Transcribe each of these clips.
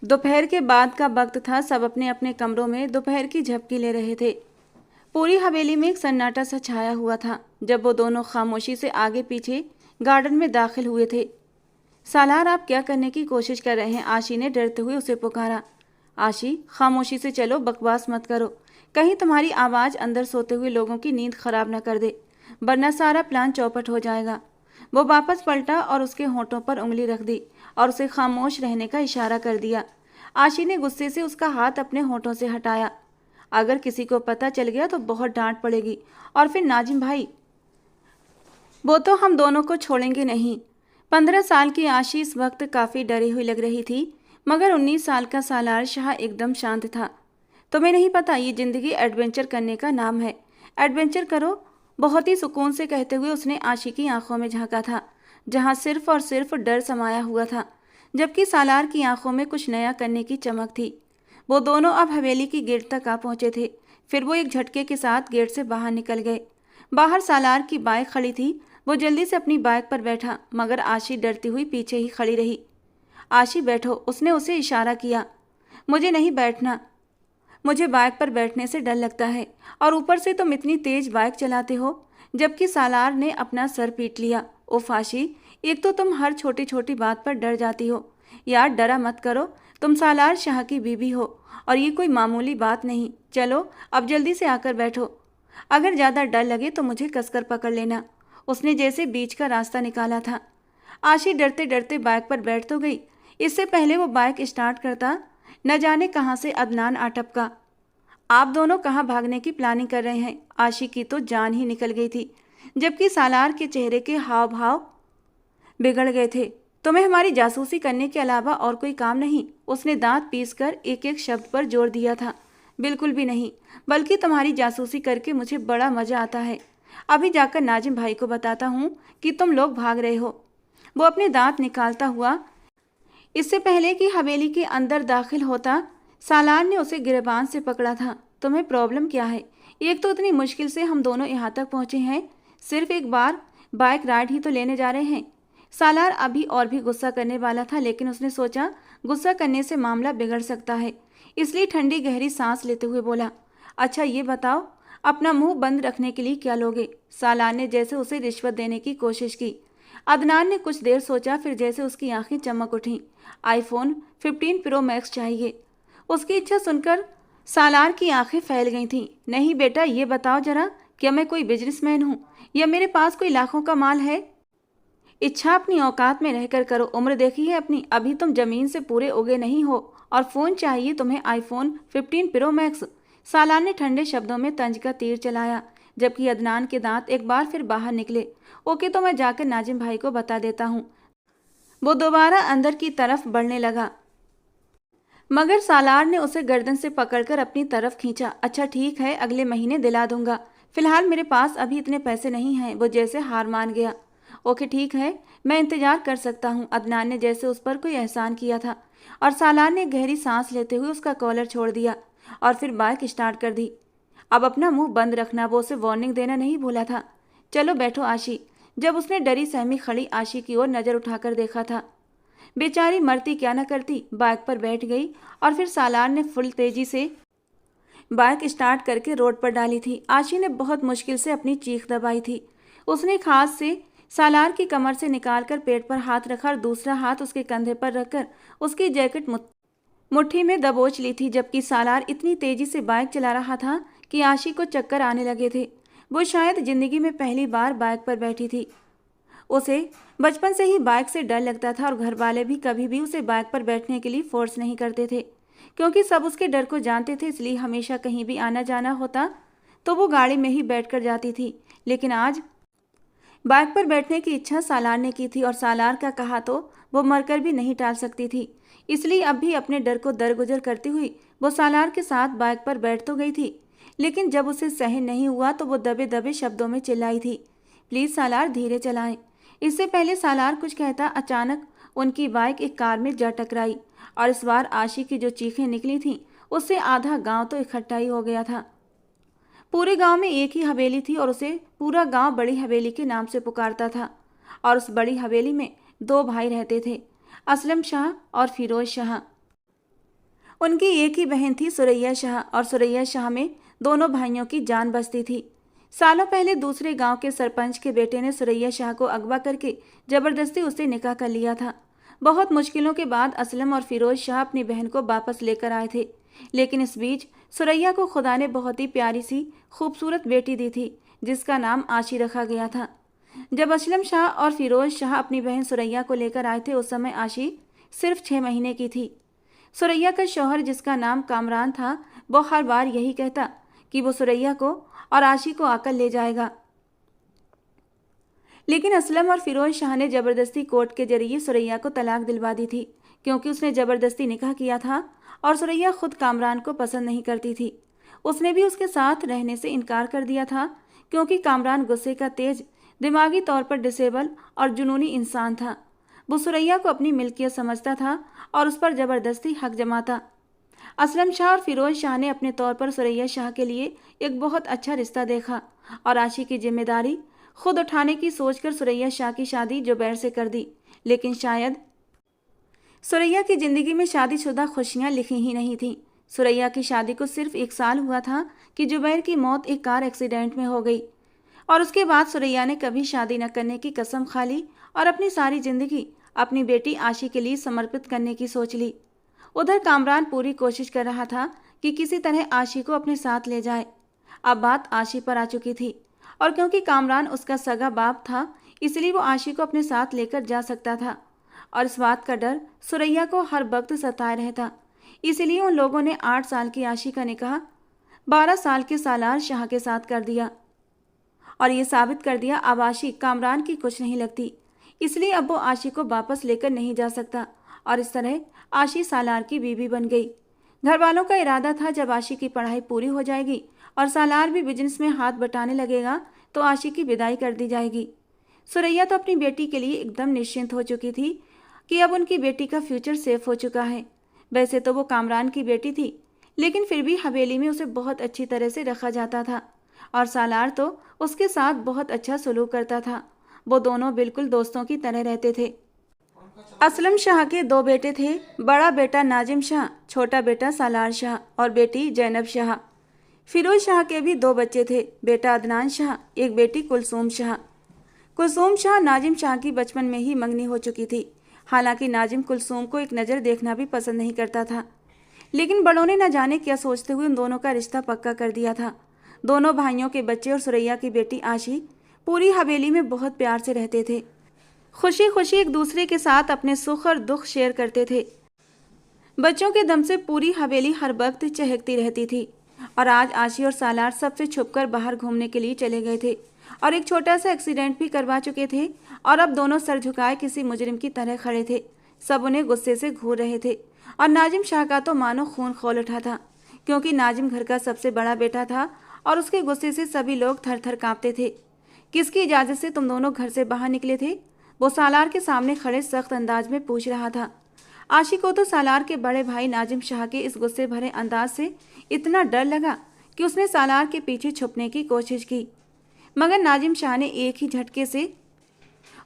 दोपहर के बाद का वक्त था। सब अपने अपने कमरों में दोपहर की झपकी ले रहे थे। पूरी हवेली में एक सन्नाटा सा छाया हुआ था। जब वो दोनों खामोशी से आगे पीछे गार्डन में दाखिल हुए थे। सालार, आप क्या करने की कोशिश कर रहे हैं? आशी ने डरते हुए उसे पुकारा। आशी, खामोशी से चलो, बकवास मत करो। कहीं तुम्हारी आवाज़ अंदर सोते हुए लोगों की नींद खराब न कर दे, वरना सारा प्लान चौपट हो जाएगा। वो वापस पलटा और उसके होंठों पर उंगली रख दी और उसे खामोश रहने का इशारा कर दिया। आशी ने गुस्से से उसका हाथ अपने होंठों से हटाया। अगर किसी को पता चल गया तो बहुत डांट पड़ेगी, और फिर नाजिम भाई, वो तो हम दोनों को छोड़ेंगे नहीं। 15 साल की आशी इस वक्त काफ़ी डरी हुई लग रही थी, मगर 19 साल का सालार शाह एकदम शांत था। तुम्हें नहीं पता, ये ज़िंदगी एडवेंचर करने का नाम है। एडवेंचर करो, बहुत ही सुकून से कहते हुए उसने आशी की आंखों में झांका था, जहां सिर्फ और सिर्फ डर समाया हुआ था, जबकि सालार की आंखों में कुछ नया करने की चमक थी। वो दोनों अब हवेली की गेट तक आ पहुंचे थे। फिर वो एक झटके के साथ गेट से बाहर निकल गए। बाहर सालार की बाइक खड़ी थी। वो जल्दी से अपनी बाइक पर बैठा, मगर आशी डरती हुई पीछे ही खड़ी रही। आशी, बैठो, उसने उसे इशारा किया। मुझे नहीं बैठना, मुझे बाइक पर बैठने से डर लगता है, और ऊपर से तुम इतनी तेज बाइक चलाते हो। जबकि सालार ने अपना सर पीट लिया। ओ फाशी, एक तो तुम हर छोटी छोटी बात पर डर जाती हो। यार, डरा मत करो, तुम सालार शाह की बीवी हो, और ये कोई मामूली बात नहीं। चलो अब जल्दी से आकर बैठो। अगर ज़्यादा डर लगे तो मुझे कसकर पकड़ लेना। उसने जैसे बीच का रास्ता निकाला था। आशी डरते डरते बाइक पर बैठ तो गई। इससे पहले वो बाइक स्टार्ट करता, न जाने कहाँ से अदनान आ टपका। आप दोनों कहाँ भागने की प्लानिंग कर रहे हैं? आशी की तो जान ही निकल गई थी, जबकि सालार के चेहरे के हाव भाव बिगड़ गए थे। तुम्हें हमारी जासूसी करने के अलावा और कोई काम नहीं? उसने दांत पीसकर एक एक शब्द पर जोर दिया था। बिल्कुल भी नहीं, बल्कि तुम्हारी जासूसी करके मुझे बड़ा मजा आता है। अभी जाकर नाजिम भाई को बताता हूँ कि तुम लोग भाग रहे हो। वो अपने दांत निकालता हुआ इससे पहले कि हवेली के अंदर दाखिल होता, सालार ने उसे गिरबान से पकड़ा था। तुम्हें प्रॉब्लम क्या है? एक तो इतनी मुश्किल से हम दोनों यहाँ तक पहुँचे हैं, सिर्फ एक बार बाइक राइड ही तो लेने जा रहे हैं। सालार अभी और भी गुस्सा करने वाला था, लेकिन उसने सोचा गुस्सा करने से मामला बिगड़ सकता है, इसलिए ठंडी गहरी सांस लेते हुए बोला, अच्छा ये बताओ, अपना मुंह बंद रखने के लिए क्या लोगे? सालार ने जैसे उसे रिश्वत देने की कोशिश की। अदनान ने कुछ देर सोचा, फिर जैसे उसकी आंखें चमक उठीं। आईफोन 15 प्रो मैक्स चाहिए। उसकी इच्छा सुनकर सालार की आंखें फैल गई थीं। नहीं बेटा, ये बताओ जरा, क्या मैं कोई बिजनेसमैन हूँ या मेरे पास कोई लाखों का माल है? इच्छा अपनी औकात में रहकर करो। उम्र देखी है अपनी, अभी तुम जमीन से पूरे उगे नहीं हो, और फोन चाहिए तुम्हें आईफोन 15 प्रो मैक्स। सालार ने ठंडे शब्दों में तंज का तीर चलाया, जबकि अदनान के दांत एक बार फिर बाहर निकले। ओके, तो मैं जाकर नाजिम भाई को बता देता हूँ। वो दोबारा अंदर की तरफ बढ़ने लगा, मगर सालार ने उसे गर्दन से पकड़कर अपनी तरफ खींचा। अच्छा ठीक है, अगले महीने दिला दूंगा, फिलहाल मेरे पास अभी इतने पैसे नहीं हैं। वो जैसे हार मान गया। ओके ठीक है, मैं इंतजार कर सकता हूँ। अदनान ने जैसे उस पर कोई एहसान किया था, और सालार ने गहरी सांस लेते हुए उसका कॉलर छोड़ दिया और फिर बाइक स्टार्ट कर दी। अब अपना मुंह बंद रखना, वो उसे वार्निंग देना नहीं भूला था। चलो बैठो आशी। जब उसने डरी सहमी खड़ी आशी की ओर नजर उठाकर देखा था, बेचारी मरती क्या न करती, बाइक पर बैठ गई और फिर सालार ने फुल तेजी से बाइक स्टार्ट करके रोड पर डाली थी। आशी ने बहुत मुश्किल से अपनी चीख दबाई थी। उसने एक हाथ से सालार की कमर से निकालकर पेट पर हाथ रखा और दूसरा हाथ उसके कंधे पर रखकर उसकी जैकेट मुट्ठी में दबोच ली थी, जबकि सालार इतनी तेजी से बाइक चला रहा था कि आशी को चक्कर आने लगे थे। वो शायद जिंदगी में पहली बार बाइक पर बैठी थी। उसे बचपन से ही बाइक से डर लगता था, और घर वाले भी कभी भी उसे बाइक पर बैठने के लिए फोर्स नहीं करते थे, क्योंकि सब उसके डर को जानते थे। इसलिए हमेशा कहीं भी आना जाना होता तो वो गाड़ी में ही बैठकर जाती थी। लेकिन आज बाइक पर बैठने की इच्छा सालार ने की थी, और सालार का कहा तो वो मरकर भी नहीं टाल सकती थी। इसलिए अब भी अपने डर को दरगुजर करती हुई वो सालार के साथ बाइक पर बैठ तो गई थी, लेकिन जब उसे सहन नहीं हुआ तो वो दबे दबे शब्दों में चिल्लाई थी, प्लीज़ सालार, धीरे चलाएं। इससे पहले सालार कुछ कहता, अचानक उनकी बाइक एक कार में जा टकराई, और इस बार आशी की जो चीखें निकली थीं उससे आधा गांव तो इकट्ठा ही हो गया था। पूरे गांव में एक ही हवेली थी, और उसे पूरा गांव बड़ी हवेली के नाम से पुकारता था। और उस बड़ी हवेली में दो भाई रहते थे, असलम शाह और फिरोज शाह। उनकी एक ही बहन थी सुरैया शाह, और सुरैया शाह में दोनों भाइयों की जान बसती थी। सालों पहले दूसरे गांव के सरपंच के बेटे ने सुरैया शाह को अगवा करके जबरदस्ती उससे निकाह कर लिया था। बहुत मुश्किलों के बाद असलम और फिरोज शाह अपनी बहन को वापस लेकर आए थे, लेकिन इस बीच सुरैया को खुदा ने बहुत ही प्यारी सी खूबसूरत बेटी दी थी, जिसका नाम आशी रखा गया था। जब असलम शाह और फिरोज शाह अपनी बहन सुरैया को लेकर आए थे, उस समय आशी सिर्फ 6 महीने की थी। सुरैया का शौहर, जिसका नाम कामरान था, वो हर बार यही कहता कि वो सुरैया को और आशी को आकर ले जाएगा, लेकिन असलम और फिरोज शाह ने जबरदस्ती कोर्ट के जरिए सुरैया को तलाक दिलवा दी थी, क्योंकि उसने जबरदस्ती निकाह किया था और सुरैया खुद कामरान को पसंद नहीं करती थी। उसने भी उसके साथ रहने से इनकार कर दिया था, क्योंकि कामरान गुस्से का तेज, दिमागी तौर पर डिसेबल और जुनूनी इंसान था। वो सुरैया को अपनी मिल्कियत समझता था और उस पर जबरदस्ती हक जमाता। असलम शाह और फिरोज शाह ने अपने तौर पर सुरैया शाह के लिए एक बहुत अच्छा रिश्ता देखा और आशी की जिम्मेदारी खुद उठाने की सोचकर सुरैया शाह की शादी जुबैर से कर दी। लेकिन शायद सुरैया की जिंदगी में शादीशुदा खुशियां लिखी ही नहीं थीं। सुरैया की शादी को सिर्फ 1 साल हुआ था कि जुबैर की मौत एक कार एक्सीडेंट में हो गई, और उसके बाद सुरैया ने कभी शादी न करने की कसम खा ली और अपनी सारी जिंदगी अपनी बेटी आशी के लिए समर्पित करने की सोच ली। उधर कामरान पूरी कोशिश कर रहा था कि किसी तरह आशी को अपने साथ ले जाए। अब बात आशी पर आ चुकी थी, और क्योंकि कामरान उसका सगा बाप था, इसलिए वो आशी को अपने साथ लेकर जा सकता था, और इस बात का डर सुरैया को हर वक्त सताए रहता। इसलिए उन लोगों ने 8 साल की आशी का निकाह 12 साल के सालार शाह के साथ कर दिया, और ये साबित कर दिया अब आशी कामरान की कुछ नहीं लगती। इसलिए अब वो आशी को वापस लेकर नहीं जा सकता, और इस तरह आशी सालार की बीवी बन गई। घर वालों का इरादा था जब आशी की पढ़ाई पूरी हो जाएगी और सालार भी बिजनेस में हाथ बटाने लगेगा तो आशी की विदाई कर दी जाएगी। सुरैया तो अपनी बेटी के लिए एकदम निश्चिंत हो चुकी थी कि अब उनकी बेटी का फ्यूचर सेफ हो चुका है। वैसे तो वो कामरान की बेटी थी, लेकिन फिर भी हवेली में उसे बहुत अच्छी तरह से रखा जाता था, और सालार तो उसके साथ बहुत अच्छा सलूक करता था। वो दोनों बिल्कुल दोस्तों की तरह रहते थे। असलम शाह के 2 बेटे थे, बड़ा बेटा नाजिम शाह, छोटा बेटा सालार शाह और बेटी जैनब शाह। फिरोज शाह के भी 2 बच्चे थे, बेटा अदनान शाह, एक बेटी कुलसूम शाह। कुलसूम शाह नाजिम शाह की बचपन में ही मंगनी हो चुकी थी। हालांकि नाजिम कुलसूम को एक नज़र देखना भी पसंद नहीं करता था, लेकिन बड़ों ने न जाने क्या सोचते हुए उन दोनों का रिश्ता पक्का कर दिया था। दोनों भाइयों के बच्चे और सुरैया की बेटी आशी पूरी हवेली में बहुत प्यार से रहते थे। खुशी खुशी एक दूसरे के साथ अपने सुख और दुख शेयर करते थे। बच्चों के दम से पूरी हवेली हर वक्त चहकती रहती थी। और आज आशी और सालार सबसे छुपकर बाहर घूमने के लिए चले गए थे, और एक छोटा सा एक्सीडेंट भी करवा चुके थे, और अब दोनों सर झुकाए किसी मुजरिम की तरह खड़े थे। सब उन्हें गुस्से से घूर रहे थे, और नाजिम शाह का तो मानो खून खौल उठा था, क्योंकि नाजिम घर का सबसे बड़ा बेटा था और उसके गुस्से से सभी लोग थर थर काँपते थे। किसकी इजाज़त से तुम दोनों घर से बाहर निकले थे? वो सालार के सामने खड़े सख्त अंदाज में पूछ रहा था। आशी को तो सालार के बड़े भाई नाजिम शाह के इस गुस्से भरे अंदाज से इतना डर लगा कि उसने सालार के पीछे छुपने की कोशिश की, मगर नाजिम शाह ने एक ही झटके से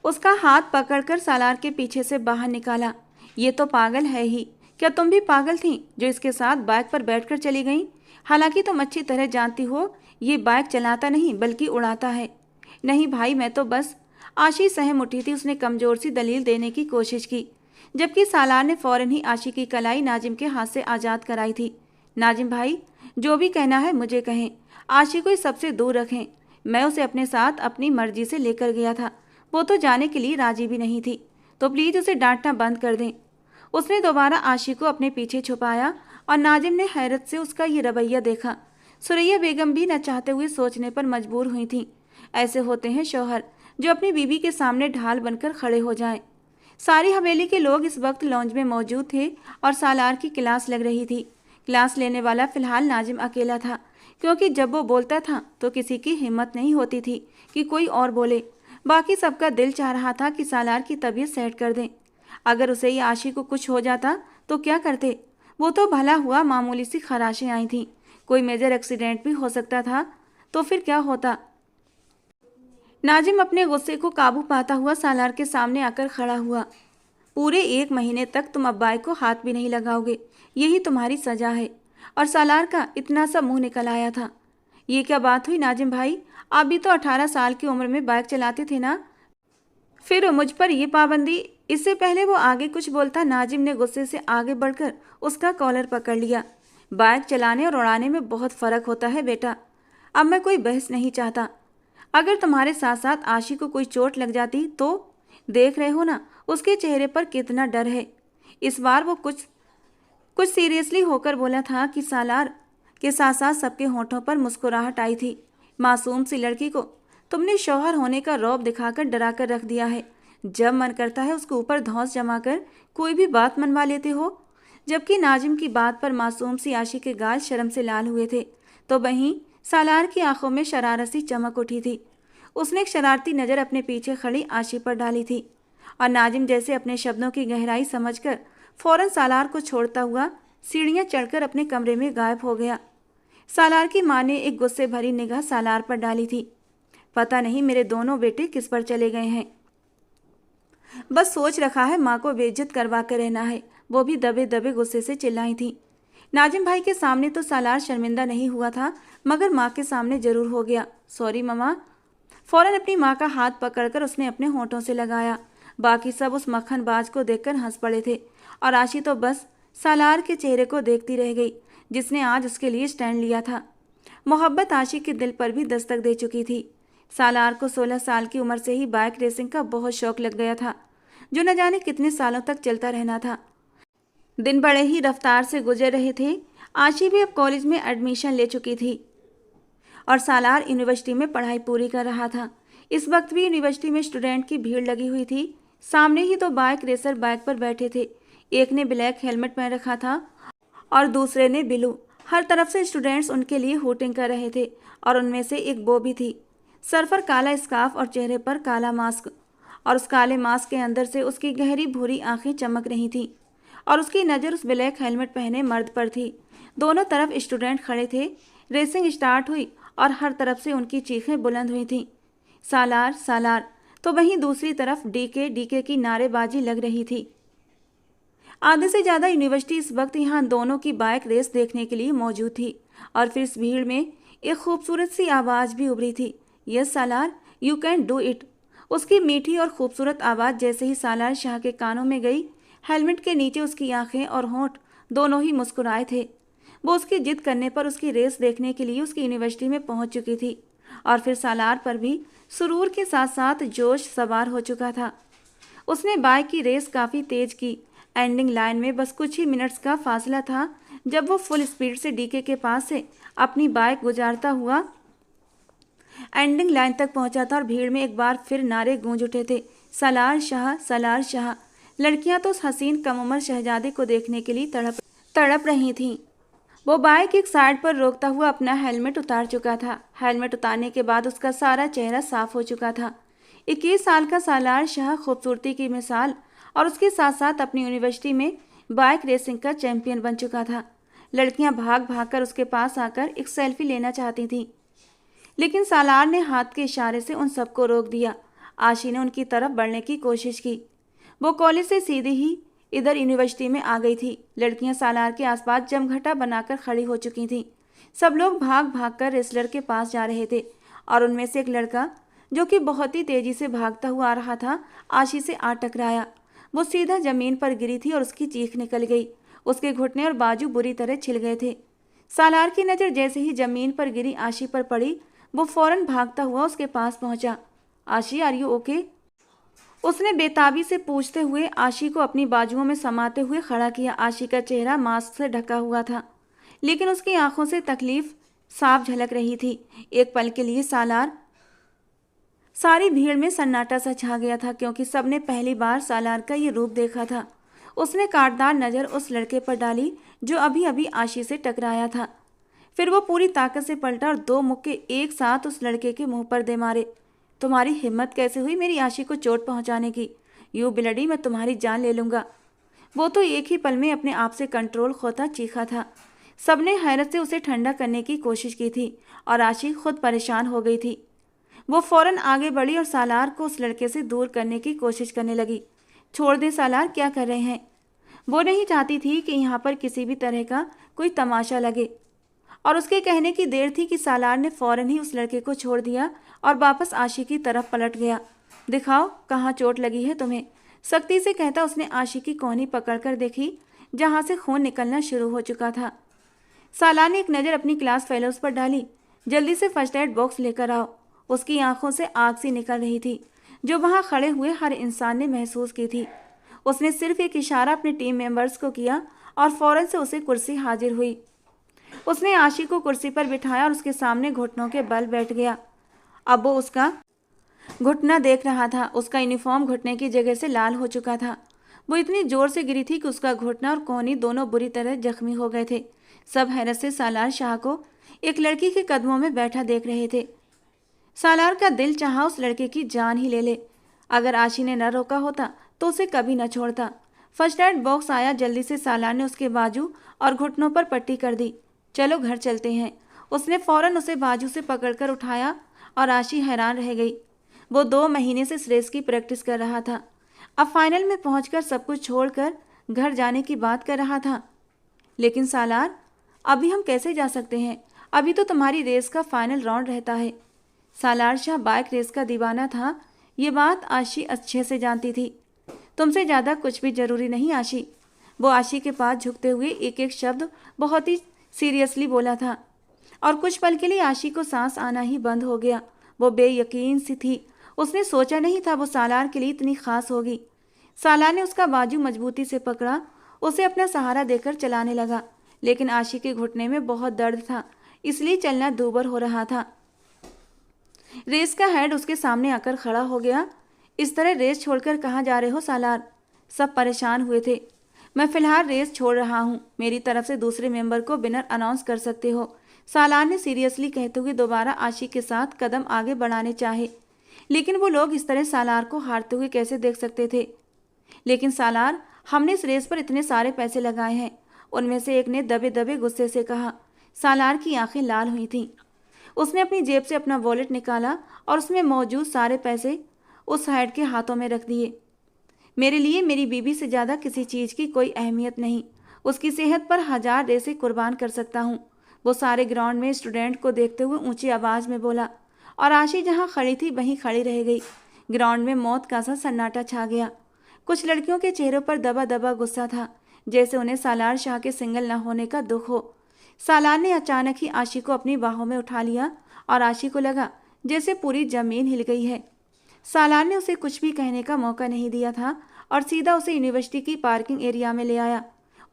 उसका हाथ पकड़कर सालार के पीछे से बाहर निकाला। ये तो पागल है ही, क्या तुम भी पागल थीं जो इसके साथ बाइक पर बैठकर चली गईं? हालांकि तुम अच्छी तरह जानती हो ये बाइक चलाता नहीं बल्कि उड़ाता है। नहीं भाई, मैं तो बस। आशी सहम उठी थी। उसने कमजोर सी दलील देने की कोशिश की, जबकि सालार ने फौरन ही आशी की कलाई नाजिम के हाथ से आज़ाद कराई थी। नाजिम भाई, जो भी कहना है मुझे कहें, आशी को सबसे दूर रखें। मैं उसे अपने साथ अपनी मर्जी से लेकर गया था, वो तो जाने के लिए राजी भी नहीं थी, तो प्लीज़ उसे डांटना बंद कर दें। उसने दोबारा आशी को अपने पीछे छुपाया, और नाजिम ने हैरत से उसका ये रवैया देखा। सुरैया बेगम भी न चाहते हुए सोचने पर मजबूर हुई थी। ऐसे होते हैं शौहर जो अपनी बीवी के सामने ढाल बनकर खड़े हो जाएं। सारी हवेली के लोग इस वक्त लॉन्ज में मौजूद थे और सालार की क्लास लग रही थी। क्लास लेने वाला फिलहाल नाजिम अकेला था, क्योंकि जब वो बोलता था तो किसी की हिम्मत नहीं होती थी कि कोई और बोले। बाकी सबका दिल चाह रहा था कि सालार की तबीयत सेट कर दें। अगर उसे या आशी को कुछ हो जाता तो क्या करते? वो तो भला हुआ मामूली सी खराशें आई थीं, कोई मेजर एक्सीडेंट भी हो सकता था, तो फिर क्या होता? नाजिम अपने गुस्से को काबू पाता हुआ सालार के सामने आकर खड़ा हुआ। पूरे 1 महीने तक तुम अब्बाई को हाथ भी नहीं लगाओगे, यही तुम्हारी सजा है। और सालार का इतना सा मुंह निकल आया था। ये क्या बात हुई नाजिम भाई, आप भी तो 18 साल की उम्र में बाइक चलाते थे ना, फिर मुझ पर ये पाबंदी। इससे पहले वो आगे कुछ बोलता, नाजिम ने गुस्से से आगे बढ़कर उसका कॉलर पकड़ लिया। बाइक चलाने और उड़ाने में बहुत फ़र्क होता है बेटा। अब मैं कोई बहस नहीं चाहता। अगर तुम्हारे साथ साथ आशी को कोई चोट लग जाती तो? देख रहे हो ना उसके चेहरे पर कितना डर है। इस बार वो कुछ कुछ सीरियसली होकर बोला था कि सालार के साथ साथ सबके होठों पर मुस्कुराहट आई थी। मासूम सी लड़की को तुमने शौहर होने का रौब दिखाकर डरा कर रख दिया है। जब मन करता है उसके ऊपर धौंस जमा कर कोई भी बात मनवा लेते हो। जबकि नाजिम की बात पर मासूम सी आशी के गाल शर्म से लाल हुए थे, तो वहीं सालार की आंखों में शरारत सी चमक उठी थी। उसने एक शरारती नज़र अपने पीछे खड़ी आशी पर डाली थी और नाजिम जैसे अपने शब्दों की गहराई समझकर फौरन सालार को छोड़ता हुआ सीढ़ियां चढ़कर अपने कमरे में गायब हो गया। सालार की माँ ने एक गुस्से भरी निगाह सालार पर डाली थी। पता नहीं मेरे दोनों बेटे किस पर चले गए हैं। बस सोच रखा है माँ को बेइज्जत करवा कर रहना है, वो भी दबे दबे गुस्से से चिल्लाई थी। नाजिम भाई के सामने तो सालार शर्मिंदा नहीं हुआ था, मगर माँ के सामने जरूर हो गया। सॉरी मम्मा। फौरन अपनी माँ का हाथ पकड़कर उसने अपने होठों से लगाया। बाकी सब उस मक्खनबाज को देखकर हंस पड़े थे और आशी तो बस सालार के चेहरे को देखती रह गई, जिसने आज उसके लिए स्टैंड लिया था। मोहब्बत आशी के दिल पर भी दस्तक दे चुकी थी। सालार को 16 साल की उम्र से ही बाइक रेसिंग का बहुत शौक लग गया था, जो न जाने कितने सालों तक चलता रहना था। दिन बड़े ही रफ्तार से गुजर रहे थे। आशी भी अब कॉलेज में एडमिशन ले चुकी थी और सालार यूनिवर्सिटी में पढ़ाई पूरी कर रहा था। इस वक्त भी यूनिवर्सिटी में स्टूडेंट की भीड़ लगी हुई थी। सामने ही तो बाइक रेसर बाइक पर बैठे थे। एक ने ब्लैक हेलमेट पहन रखा था और दूसरे ने ब्लू। हर तरफ से स्टूडेंट्स उनके लिए हूटिंग कर रहे थे और उनमें से एक वो भी थी। सर पर काला स्कार्फ और चेहरे पर काला मास्क, और उस काले मास्क के अंदर से उसकी गहरी भूरी आंखें चमक रही थीं और उसकी नज़र उस ब्लैक हेलमेट पहने मर्द पर थी। दोनों तरफ स्टूडेंट खड़े थे। रेसिंग स्टार्ट हुई और हर तरफ से उनकी चीखें बुलंद हुई थीं, सालार सालार। तो वहीं दूसरी तरफ डीके डीके की नारेबाजी लग रही थी। आधे से ज़्यादा यूनिवर्सिटी इस वक्त यहाँ दोनों की बाइक रेस देखने के लिए मौजूद थी। और फिर इस भीड़ में एक खूबसूरत सी आवाज़ भी उभरी थी, yes Salar, you can do it. उसकी मीठी और खूबसूरत आवाज़ जैसे ही सालार शाह के कानों में गई, हेलमेट के नीचे उसकी आंखें और होंठ दोनों ही मुस्कुराए थे। वो उसकी जिद करने पर उसकी रेस देखने के लिए उसकी यूनिवर्सिटी में पहुंच चुकी थी और फिर सालार पर भी सुरूर के साथ साथ जोश सवार हो चुका था। उसने बाइक की रेस काफ़ी तेज की। एंडिंग लाइन में बस कुछ ही मिनट्स का फासला था जब वो फुल स्पीड से डीके के पास से अपनी बाइक गुजारता हुआ एंडिंग लाइन तक पहुंचा था और भीड़ में एक बार फिर नारे गूंज उठे थे, सालार शाह, सालार शाह। लड़कियां तो उस हसीन कम उम्र शहजादे को देखने के लिए तड़प रही थीं। वो बाइक एक साइड पर रोकता हुआ अपना हेलमेट उतार चुका था। हेलमेट उतारने के बाद उसका सारा चेहरा साफ हो चुका था। 21 साल का सालार शाह खूबसूरती की मिसाल और उसके साथ साथ अपनी यूनिवर्सिटी में बाइक रेसिंग का चैंपियन बन चुका था। लड़कियां भाग भाग कर उसके पास आकर एक सेल्फी लेना चाहती थीं, लेकिन सालार ने हाथ के इशारे से उन सबको रोक दिया। आशी ने उनकी तरफ बढ़ने की कोशिश की। वो कॉलेज से सीधे ही इधर यूनिवर्सिटी में आ गई थी। लड़कियां सालार के आसपास जमघटा बनाकर खड़ी हो चुकी थीं। सब लोग भाग भाग कर रेसलर के पास जा रहे थे और उनमें से एक लड़का, जो कि बहुत ही तेजी से भागता हुआ आ रहा था, आशी से आ टकराया। वो सीधा जमीन पर गिरी थी और उसकी चीख निकल गई। उसके घुटने और बाजू बुरी तरह छिल गए थे। सालार की नज़र जैसे ही जमीन पर गिरी आशी पर पड़ी, वो फौरन भागता हुआ उसके पास पहुंचा। आशी, आर यू ओके? उसने बेताबी से पूछते हुए आशी को अपनी बाजुओं में समाते हुए खड़ा किया। आशी का चेहरा मास्क से ढका हुआ था, लेकिन उसकी आंखों से तकलीफ साफ झलक रही थी। एक पल के लिए सारी भीड़ में सन्नाटा सा छा गया था, क्योंकि सबने पहली बार सालार का ये रूप देखा था। उसने काटदार नज़र उस लड़के पर डाली जो अभी अभी आशी से टकराया था। फिर वो पूरी ताकत से पलटा और 2 मुक्के एक साथ उस लड़के के मुंह पर दे मारे। तुम्हारी हिम्मत कैसे हुई मेरी आशी को चोट पहुंचाने की? यू बिलड़ी, मैं तुम्हारी जान ले लूँगा। वो तो एक ही पल में अपने आप से कंट्रोल खोता चीखा था। सबने हैरत से उसे ठंडा करने की कोशिश की थी और आशी खुद परेशान हो गई थी। वो फौरन आगे बढ़ी और सालार को उस लड़के से दूर करने की कोशिश करने लगी। छोड़ दे सालार, क्या कर रहे हैं? वो नहीं चाहती थी कि यहाँ पर किसी भी तरह का कोई तमाशा लगे, और उसके कहने की देर थी कि सालार ने फौरन ही उस लड़के को छोड़ दिया और वापस आशी की तरफ पलट गया। दिखाओ कहाँ चोट लगी है तुम्हें, सख्ती से कहता उसने आशी की कोहनी पकड़कर देखी जहाँ से खून निकलना शुरू हो चुका था। सालार ने एक नज़र अपनी क्लास फेलोज पर डाली। जल्दी से फर्स्ट एड बॉक्स लेकर आओ। उसकी आंखों से आग सी निकल रही थी जो वहाँ खड़े हुए हर इंसान ने महसूस की थी। उसने सिर्फ एक इशारा अपने टीम मेंबर्स को किया और फौरन से उसे कुर्सी हाजिर हुई। उसने आशी को कुर्सी पर बिठाया और उसके सामने घुटनों के बल बैठ गया। अब वो उसका घुटना देख रहा था। उसका यूनिफॉर्म घुटने की जगह से लाल हो चुका था। वो इतनी जोर से गिरी थी कि उसका घुटना और कोहनी दोनों बुरी तरह जख्मी हो गए थे। सब हैरत से सालार शाह को एक लड़की के कदमों में बैठा देख रहे थे। सालार का दिल चाहा उस लड़के की जान ही ले ले। अगर आशी ने न रोका होता तो उसे कभी न छोड़ता। फर्स्ट एड बॉक्स आया। जल्दी से सालार ने उसके बाजू और घुटनों पर पट्टी कर दी। चलो घर चलते हैं। उसने फौरन उसे बाजू से पकड़कर उठाया और आशी हैरान रह गई। वो 2 महीने से इस रेस की प्रैक्टिस कर रहा था। अब फाइनल में पहुंचकर सब कुछ छोड़कर घर जाने की बात कर रहा था। लेकिन सालार, अभी हम कैसे जा सकते हैं? अभी तो तुम्हारी रेस का फाइनल राउंड रहता है। सालार शाह बाइक रेस का दीवाना था। ये बात आशी अच्छे से जानती थी। तुमसे ज़्यादा कुछ भी जरूरी नहीं आशी। वो आशी के पास झुकते हुए एक एक शब्द बहुत ही सीरियसली बोला था, और कुछ पल के लिए आशी को सांस आना ही बंद हो गया। वो बेयकीन सी थी। उसने सोचा नहीं था वो सालार के लिए इतनी खास होगी। सालार ने उसका बाजू मजबूती से पकड़ा, उसे अपना सहारा देकर चलाने लगा। लेकिन आशी के घुटने में बहुत दर्द था, इसलिए चलना दूभर हो रहा था। रेस का हेड उसके सामने आकर खड़ा हो गया। इस तरह रेस छोड़कर कहाँ जा रहे हो सालार? सब परेशान हुए थे। मैं फिलहाल रेस छोड़ रहा हूँ। मेरी तरफ से दूसरे मेंबर को विनर अनाउंस कर सकते हो। सालार ने सीरियसली कहते हुए दोबारा आशी के साथ कदम आगे बढ़ाने चाहे, लेकिन वो लोग इस तरह सालार को हारते हुए कैसे देख सकते थे? लेकिन सालार, हमने इस रेस पर इतने सारे पैसे लगाए हैं, उनमें से एक ने दबे दबे गुस्से से कहा। सालार की आंखें लाल हुई थीं। उसने अपनी जेब से अपना वॉलेट निकाला और उसमें मौजूद सारे पैसे उस हेड के हाथों में रख दिए। मेरे लिए मेरी बीबी से ज़्यादा किसी चीज़ की कोई अहमियत नहीं। उसकी सेहत पर 1000 रेसें कुर्बान कर सकता हूँ। वो सारे ग्राउंड में स्टूडेंट को देखते हुए ऊंची आवाज़ में बोला, और आशी जहाँ खड़ी थी वहीं खड़ी रह गई। ग्राउंड में मौत का सा सन्नाटा छा गया। कुछ लड़कियों के चेहरों पर दबा दबा गुस्सा था, जैसे उन्हें सालार शाह के सिंगल न होने का दुख हो। सालार ने अचानक ही आशी को अपनी बाहों में उठा लिया और आशी को लगा जैसे पूरी जमीन हिल गई है। सालार ने उसे कुछ भी कहने का मौका नहीं दिया था और सीधा उसे यूनिवर्सिटी की पार्किंग एरिया में ले आया।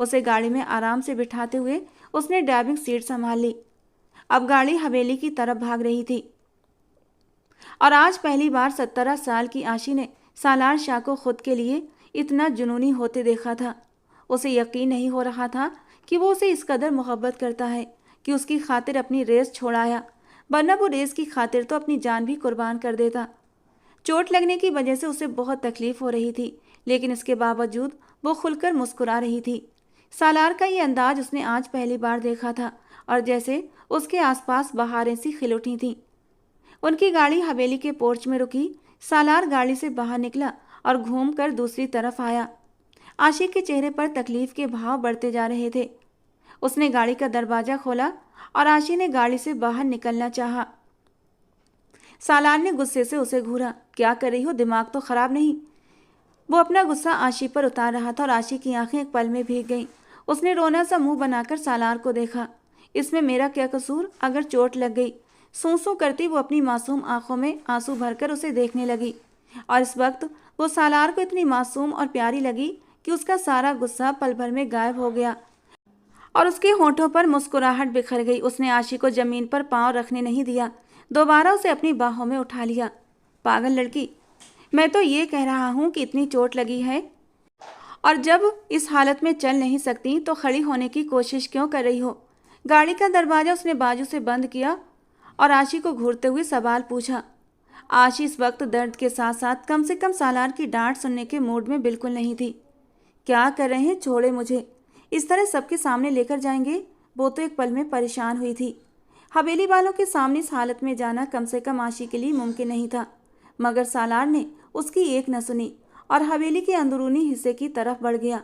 उसे गाड़ी में आराम से बिठाते हुए उसने ड्राइविंग सीट संभाल ली। अब गाड़ी हवेली की तरफ भाग रही थी, और आज पहली बार 17 साल की आशी ने सालार शाह को खुद के लिए इतना जुनूनी होते देखा था। उसे यकीन नहीं हो रहा था कि वो उसे इस कदर मोहब्बत करता है कि उसकी खातिर अपनी रेस छोड़ाया, वरना वो रेस की खातिर तो अपनी जान भी कुर्बान कर देता। चोट लगने की वजह से उसे बहुत तकलीफ हो रही थी, लेकिन इसके बावजूद वो खुलकर मुस्कुरा रही थी। सालार का ये अंदाज उसने आज पहली बार देखा था, और जैसे उसके आसपास बहारें सी खिल उठी थीं। उनकी गाड़ी हवेली के पोर्च में रुकी। सालार गाड़ी से बाहर निकला और घूमकर दूसरी तरफ आया। आशिक के चेहरे पर तकलीफ के भाव बढ़ते जा रहे थे। उसने गाड़ी का दरवाजा खोला और आशी ने गाड़ी से बाहर निकलना चाहा। सालार ने गुस्से से उसे घूरा। क्या कर रही हो? दिमाग तो खराब नहीं? वो अपना गुस्सा आशी पर उतार रहा था और आशी की आंखें एक पल में भीग गईं। उसने रोना सा मुंह बनाकर सालार को देखा। इसमें मेरा क्या कसूर? अगर चोट लग गई? सूं करती वो अपनी मासूम आंखों में आंसू भरकर उसे देखने लगी, और इस वक्त वो सालार को इतनी मासूम और प्यारी लगी कि उसका सारा गुस्सा पल भर में गायब हो गया और उसके होंठों पर मुस्कुराहट बिखर गई। उसने आशी को जमीन पर पांव रखने नहीं दिया, दोबारा उसे अपनी बाहों में उठा लिया। पागल लड़की, मैं तो ये कह रहा हूँ कि इतनी चोट लगी है और जब इस हालत में चल नहीं सकती तो खड़ी होने की कोशिश क्यों कर रही हो? गाड़ी का दरवाजा उसने बाजू से बंद किया और आशी को घूरते हुए सवाल पूछा। आशी इस वक्त दर्द के साथ साथ कम से कम सालार की डांट सुनने के मूड में बिल्कुल नहीं थी। क्या कर रहे हैं? छोड़े मुझे। इस तरह सबके सामने लेकर जाएंगे? वो तो एक पल में परेशान हुई थी। हवेली वालों के सामने इस हालत में जाना कम से कम आशी के लिए मुमकिन नहीं था, मगर सालार ने उसकी एक न सुनी और हवेली के अंदरूनी हिस्से की तरफ बढ़ गया।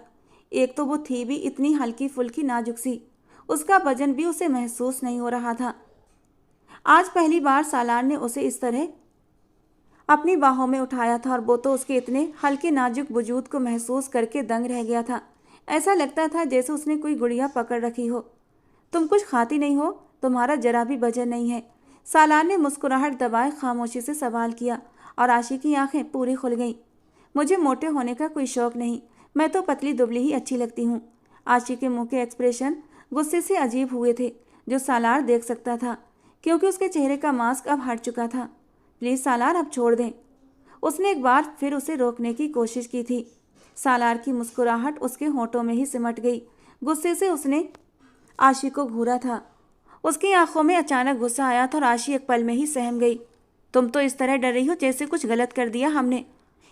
एक तो वो थी भी इतनी हल्की फुल्की नाजुक सी, उसका वजन भी उसे महसूस नहीं हो रहा था। आज पहली बार सालार ने उसे इस तरह अपनी बाहों में उठाया था और वो तो उसके इतने हल्के नाजुक वजूद को महसूस करके दंग रह गया था। ऐसा लगता था जैसे उसने कोई गुड़िया पकड़ रखी हो। तुम कुछ खाती नहीं हो, तुम्हारा जरा भी वजन नहीं है, सालार ने मुस्कुराहट दबाए खामोशी से सवाल किया और आशी की आंखें पूरी खुल गईं। मुझे मोटे होने का कोई शौक नहीं, मैं तो पतली दुबली ही अच्छी लगती हूँ। आशी के मुंह के एक्सप्रेशन गुस्से से अजीब हुए थे, जो सालार देख सकता था क्योंकि उसके चेहरे का मास्क अब हट चुका था। प्लीज़ सालार, अब छोड़ दें। उसने एक बार फिर उसे रोकने की कोशिश की थी। सालार की मुस्कुराहट उसके होंठों में ही सिमट गई। गुस्से से उसने आशी को घूरा था। उसकी आंखों में अचानक गुस्सा आया था और आशी एक पल में ही सहम गई। तुम तो इस तरह डर रही हो जैसे कुछ गलत कर दिया हमने।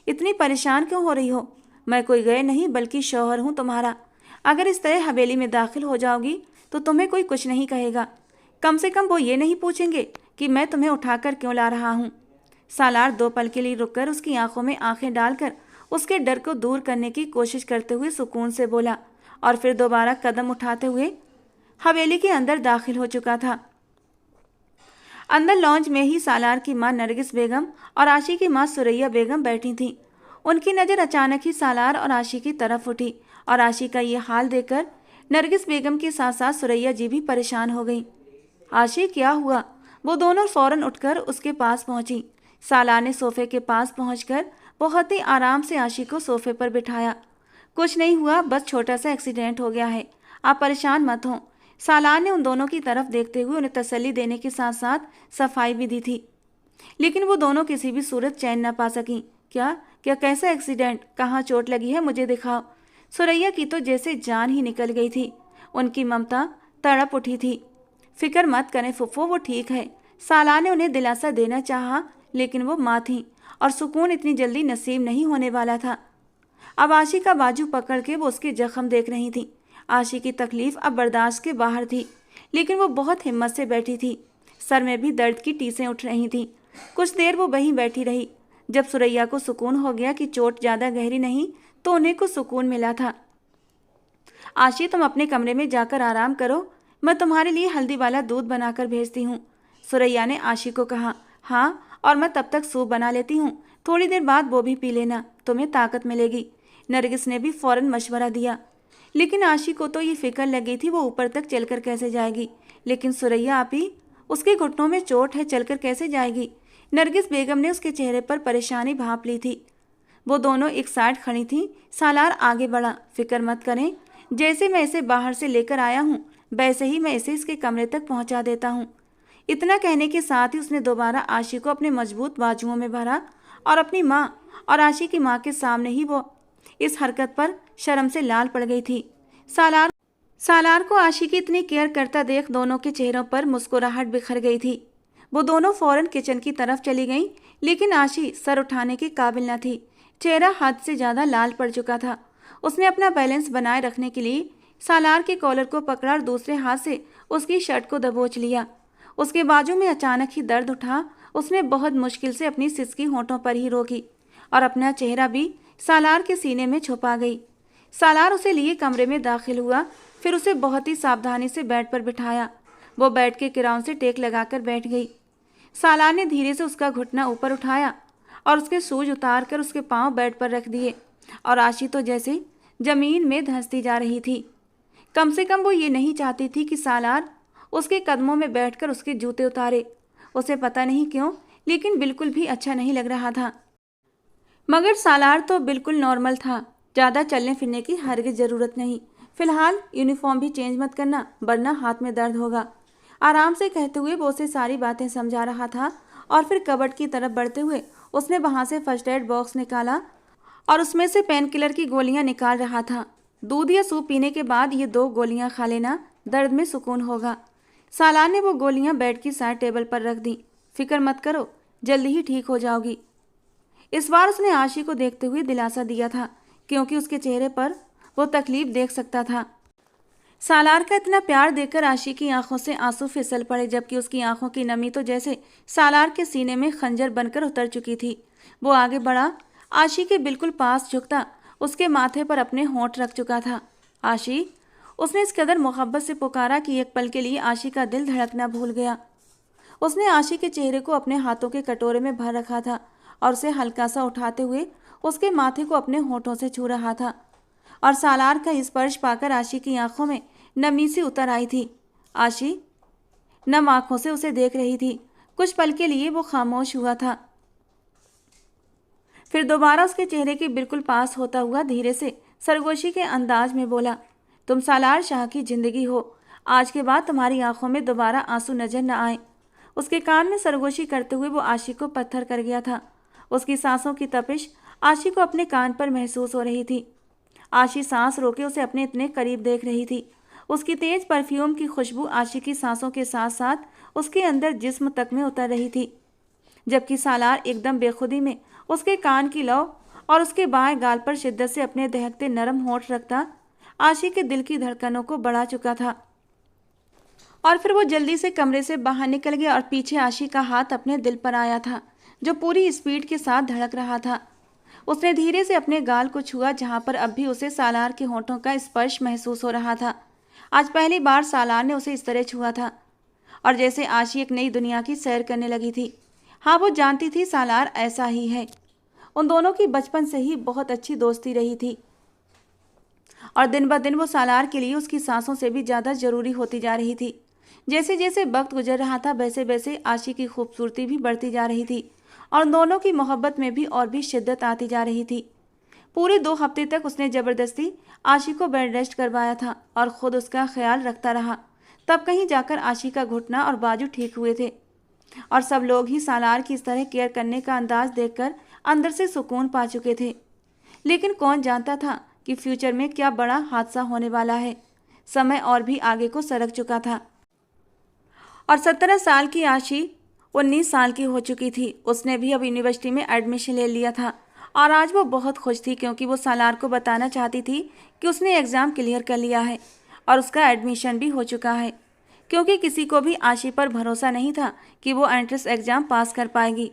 इतनी परेशान क्यों हो रही हो? मैं कोई गए नहीं बल्कि शौहर हूँ तुम्हारा। अगर इस तरह हवेली में दाखिल हो जाओगी तो तुम्हें कोई कुछ नहीं कहेगा। कम से कम वो ये नहीं पूछेंगे कि मैं तुम्हें उठाकर क्यों ला रहा हूँ। सालार 2 पल के लिए रुककर उसकी आंखों में आंखें डालकर उसके डर को दूर करने की कोशिश करते हुए सुकून से बोला और फिर दोबारा कदम उठाते हुए हवेली के अंदर दाखिल हो चुका था। अंदर लॉन्ज में ही सालार की मां नरगिस बेगम और आशी की मां सुरैया बेगम बैठी थीं। उनकी नज़र अचानक ही सालार और आशी की तरफ उठी और आशी का ये हाल देखकर नरगिस बेगम के साथ साथ सुरैया जी भी परेशान हो गईं। आशी, क्या हुआ? वो दोनों फौरन उठकर उसके पास पहुंची। सालार ने सोफे के पास पहुंचकर बहुत ही आराम से आशी को सोफे पर बिठाया। कुछ नहीं हुआ, बस छोटा सा एक्सीडेंट हो गया है, आप परेशान मत हो। सालार ने उन दोनों की तरफ देखते हुए उन्हें तसल्ली देने के साथ साथ सफाई भी दी थी, लेकिन वो दोनों किसी भी सूरत चैन न पा सकीं। क्या क्या कैसा एक्सीडेंट? कहाँ चोट लगी है? मुझे दिखाओ। सुरैया की तो जैसे जान ही निकल गई थी। उनकी ममता तड़प उठी थी। फिक्र मत करें फुफ्फो, वो ठीक है। सालार ने उन्हें दिलासा देना चाहा, लेकिन वो माँ थी और सुकून इतनी जल्दी नसीब नहीं होने वाला था। अब आशी का बाजू पकड़ के वो उसके जख्म देख रही थी। आशी की तकलीफ अब बर्दाश्त के बाहर थी, लेकिन वो बहुत हिम्मत से बैठी थी। सर में भी दर्द की टीसें उठ रही थीं। कुछ देर वो वहीं बैठी रही। जब सुरैया को सुकून हो गया कि चोट ज़्यादा गहरी नहीं, तो उन्हें कुछ सुकून मिला था। आशी, तुम अपने कमरे में जाकर आराम करो, मैं तुम्हारे लिए हल्दी वाला दूध बनाकर भेजती हूँ, सुरैया ने आशी को कहा। हाँ, और मैं तब तक सूप बना लेती हूँ, थोड़ी देर बाद वो भी पी लेना, तुम्हें ताकत मिलेगी, नरगिस ने भी फौरन मशवरा दिया। लेकिन आशी को तो ये फिक्र लगी थी वो ऊपर तक चलकर कैसे जाएगी। लेकिन सुरैया आपी, उसके घुटनों में चोट है, चलकर कैसे जाएगी? नरगिस बेगम ने उसके चेहरे पर परेशानी भांप ली थी। वो दोनों एक साइड खड़ी थीं। सालार आगे बढ़ा। फिक्र मत करें, जैसे मैं इसे बाहर से लेकर आया हूँ वैसे ही मैं इसे इसके कमरे तक पहुँचा देता हूँ। इतना कहने के साथ ही उसने दोबारा आशी को अपने मजबूत बाजुओं में भरा और अपनी माँ और आशी की माँ के सामने ही वो इस हरकत पर शर्म से लाल पड़ गई थी। सालार को आशी की इतनी केयर करता देख दोनों के चेहरों पर मुस्कुराहट बिखर गई थी। वो दोनों फौरन किचन की तरफ चली गईं, लेकिन आशी सर उठाने के काबिल न थी। चेहरा हद से ज़्यादा लाल पड़ चुका था। उसने अपना बैलेंस बनाए रखने के लिए सालार के कॉलर को पकड़ा और दूसरे हाथ से उसकी शर्ट को दबोच लिया। उसके बाजू में अचानक ही दर्द उठा। उसने बहुत मुश्किल से अपनी सिसकी होंठों पर ही रोकी और अपना चेहरा भी सालार के सीने में छुपा गई। सालार उसे लिए कमरे में दाखिल हुआ, फिर उसे बहुत ही सावधानी से बेड पर बिठाया। वो बेड के किराउन से टेक लगाकर बैठ गई। सालार ने धीरे से उसका घुटना ऊपर उठाया और उसके सूज उतार कर उसके पाँव बेड पर रख दिए और आशी तो जैसे जमीन में धंसती जा रही थी। कम से कम वो ये नहीं चाहती थी कि सालार उसके कदमों में बैठकर उसके जूते उतारे। उसे पता नहीं क्यों, लेकिन बिल्कुल भी अच्छा नहीं लग रहा था। मगर सालार तो बिल्कुल नॉर्मल था। ज़्यादा चलने फिरने की हरगिज़ ज़रूरत नहीं। फिलहाल यूनिफॉर्म भी चेंज मत करना, वरना हाथ में दर्द होगा, आराम से कहते हुए वो उसे सारी बातें समझा रहा था। और फिर कबर्ड की तरफ बढ़ते हुए उसने वहाँ से फर्स्ट एड बॉक्स निकाला और उसमें से पेन किलर की गोलियाँ निकाल रहा था। दूध या सूप पीने के बाद ये 2 गोलियाँ खा लेना, दर्द में सुकून होगा। सालार ने वो गोलियाँ बेड की साइड टेबल पर रख दी। फिक्र मत करो, जल्दी ही ठीक हो जाओगी। इस बार उसने आशी को देखते हुए दिलासा दिया था, क्योंकि उसके चेहरे पर वो तकलीफ देख सकता था। सालार का इतना प्यार देखकर आशी की आंखों से आंसू फिसल पड़े, जबकि उसकी आंखों की नमी तो जैसे सालार के सीने में खंजर बनकर उतर चुकी थी। वो आगे बढ़ा आशी के बिल्कुल पास झुकता उसके माथे पर अपने होंठ रख चुका था। आशी, उसने इस कदर मोहब्बत से पुकारा कि एक पल के लिए आशी का दिल धड़कना भूल गया। उसने आशी के चेहरे को अपने हाथों के कटोरे में भर रखा था और उसे हल्का सा उठाते हुए उसके माथे को अपने होठों से छू रहा था। और सालार का स्पर्श पाकर आशी की आंखों में नमी सी उतर आई थी। आशी नम आंखों से उसे देख रही थी। कुछ पल के लिए वो खामोश हुआ था, फिर दोबारा उसके चेहरे के बिल्कुल पास होता हुआ धीरे से सरगोशी के अंदाज में बोला, तुम सालार शाह की जिंदगी हो। आज के बाद तुम्हारी आंखों में दोबारा आंसू नजर न आए। उसके कान में सरगोशी करते हुए वो आशी को पत्थर कर गया था। उसकी सांसों की तपिश आशी को अपने कान पर महसूस हो रही थी। आशी सांस रोके उसे अपने इतने करीब देख रही थी। उसकी तेज परफ्यूम की खुशबू आशी की सांसों के साथ साथ उसके अंदर जिस्म तक में उतर रही थी, जबकि सालार एकदम बेखुदी में उसके कान की लौ और उसके बाएं गाल पर शिद्दत से अपने दहकते नरम होंठ रखता आशी के दिल की धड़कनों को बढ़ा चुका था। और फिर वो जल्दी से कमरे से बाहर निकल गया और पीछे आशी का हाथ अपने दिल पर आया था, जो पूरी स्पीड के साथ धड़क रहा था। उसने धीरे से अपने गाल को छुआ, जहां पर अब भी उसे सालार के होंठों का स्पर्श महसूस हो रहा था। आज पहली बार सालार ने उसे इस तरह छुआ था, और जैसे आशी एक नई दुनिया की सैर करने लगी थी। हाँ, वो जानती थी सालार ऐसा ही है। उन दोनों की बचपन से ही बहुत अच्छी दोस्ती रही थी, और दिन ब दिन वो सालार के लिए उसकी सांसों से भी ज़्यादा ज़रूरी होती जा रही थी। जैसे जैसे वक्त गुजर रहा था वैसे वैसे आशी की खूबसूरती भी बढ़ती जा रही थी, और दोनों की मोहब्बत में भी और भी शिद्दत आती जा रही थी। पूरे 2 हफ्ते तक उसने ज़बरदस्ती आशी को बेड रेस्ट करवाया था और ख़ुद उसका ख्याल रखता रहा। तब कहीं जाकर आशी का घुटना और बाजू ठीक हुए थे, और सब लोग ही सालार की इस तरह केयर करने का अंदाज देखकर अंदर से सुकून पा चुके थे। लेकिन कौन जानता था कि फ्यूचर में क्या बड़ा हादसा होने वाला है। समय और भी आगे को सरक चुका था, और 17 साल की आशी 19 साल की हो चुकी थी। उसने भी अब यूनिवर्सिटी में एडमिशन ले लिया था, और आज वो बहुत खुश थी, क्योंकि वो सालार को बताना चाहती थी कि उसने एग्ज़ाम क्लियर कर लिया है और उसका एडमिशन भी हो चुका है। क्योंकि किसी को भी आशी पर भरोसा नहीं था कि वो एंट्रेंस एग्ज़ाम पास कर पाएगी,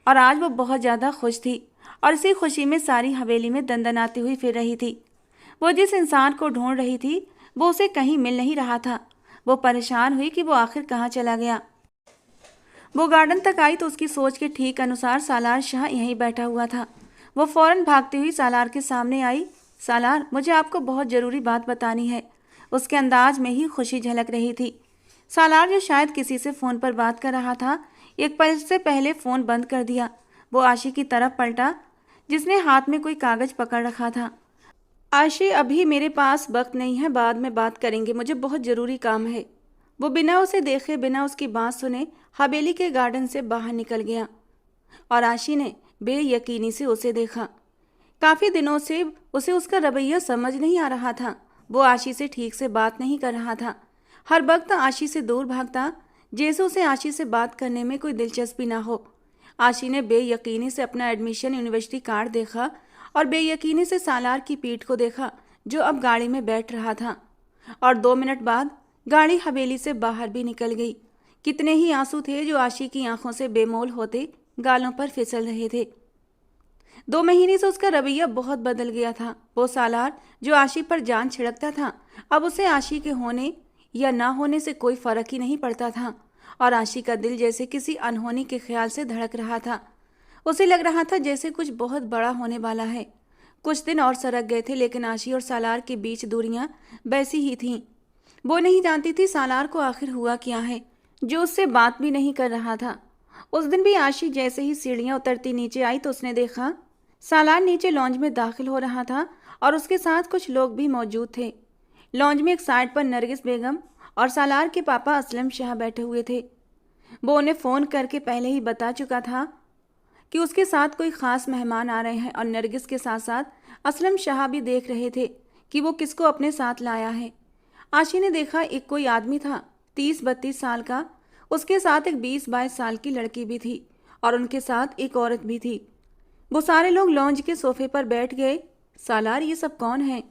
और आज वो बहुत ज़्यादा खुश थी, और इसी खुशी में सारी हवेली में दंदनाती हुई फिर रही थी। वो जिस इंसान को ढूंढ रही थी वो उसे कहीं मिल नहीं रहा था। वो परेशान हुई कि वो आखिर कहाँ चला गया। वो गार्डन तक आई तो उसकी सोच के ठीक अनुसार सालार शाह यहीं बैठा हुआ था। वो फौरन भागती हुई सालार के सामने आई। सालार, मुझे आपको बहुत ज़रूरी बात बतानी है। उसके अंदाज में ही खुशी झलक रही थी। सालार, जो शायद किसी से फ़ोन पर बात कर रहा था, एक पल से पहले फ़ोन बंद कर दिया। वो आशी की तरफ पलटा, जिसने हाथ में कोई कागज़ पकड़ रखा था। आशी, अभी मेरे पास वक्त नहीं है, बाद में बात करेंगे, मुझे बहुत ज़रूरी काम है। वो बिना उसे देखे, बिना उसकी बात सुने हवेली के गार्डन से बाहर निकल गया, और आशी ने बेयकीनी से उसे देखा। काफ़ी दिनों से उसे उसका रवैया समझ नहीं आ रहा था। वो आशी से ठीक से बात नहीं कर रहा था, हर वक्त आशी से दूर भागता, जैसे उसे आशी से बात करने में कोई दिलचस्पी ना हो। आशी ने बेयकीनी से अपना एडमिशन यूनिवर्सिटी कार्ड देखा, और बेयकीनी से सालार की पीठ को देखा, जो अब गाड़ी में बैठ रहा था। और 2 मिनट बाद गाड़ी हवेली से बाहर भी निकल गई। कितने ही आंसू थे जो आशी की आंखों से बेमोल होते गालों पर फिसल रहे थे। 2 महीने से उसका रवैया बहुत बदल गया था। वो सालार जो आशी पर जान छिड़कता था, अब उसे आशी के होने या ना होने से कोई फर्क ही नहीं पड़ता था, और आशी का दिल जैसे किसी अनहोनी के ख्याल से धड़क रहा था। उसे लग रहा था जैसे कुछ बहुत बड़ा होने वाला है। कुछ दिन और सरक गए थे, लेकिन आशी और सालार के बीच दूरियां वैसी ही थीं। वो नहीं जानती थी सालार को आखिर हुआ क्या है, जो उससे बात भी नहीं कर रहा था। उस दिन भी आशी जैसे ही सीढ़ियां उतरती नीचे आई तो उसने देखा सालार नीचे लॉन्ज में दाखिल हो रहा था, और उसके साथ कुछ लोग भी मौजूद थे। लॉन्ज में एक साइड पर नरगिस बेगम और सालार के पापा असलम शाह बैठे हुए थे। वो उन्हें फ़ोन करके पहले ही बता चुका था कि उसके साथ कोई ख़ास मेहमान आ रहे हैं, और नरगिस के साथ साथ असलम शाह भी देख रहे थे कि वो किसको अपने साथ लाया है। आशी ने देखा एक कोई आदमी था, 30-32 साल का। उसके साथ एक 20-22 साल की लड़की भी थी, और उनके साथ एक औरत भी थी। वो सारे लोग लॉन्ज के सोफे पर बैठ गए। सालार, ये सब कौन है,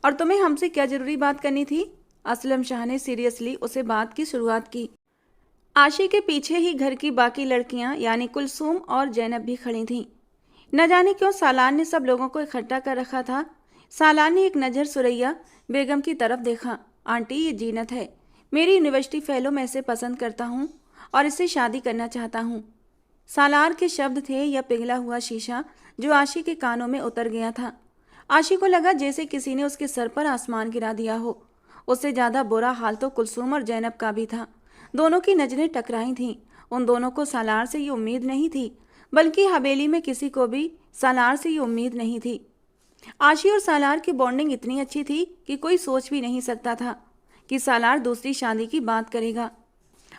और तुम्हें हमसे क्या ज़रूरी बात करनी थी? असलम शाह ने सीरियसली उसे बात की शुरुआत की। आशी के पीछे ही घर की बाकी लड़कियां यानी कुलसूम और जैनब भी खड़ी थीं। न जाने क्यों सालार ने सब लोगों को इकट्ठा कर रखा था। सालार ने एक नज़र सुरैया बेगम की तरफ देखा। आंटी, ये जीनत है, मेरी यूनिवर्सिटी फेलो, मैं इसे पसंद करता हूँ और इससे शादी करना चाहता हूँ। सालार के शब्द थे या पिघला हुआ शीशा जो आशी के कानों में उतर गया था। आशी को लगा जैसे किसी ने उसके सर पर आसमान गिरा दिया हो। उससे ज़्यादा बुरा हाल तो कुलसूम और जैनब का भी था। दोनों की नजरें टकराई थीं। उन दोनों को सालार से ये उम्मीद नहीं थी, बल्कि हवेली में किसी को भी सालार से ये उम्मीद नहीं थी। आशी और सालार की बॉन्डिंग इतनी अच्छी थी कि कोई सोच भी नहीं सकता था कि सालार दूसरी शादी की बात करेगा।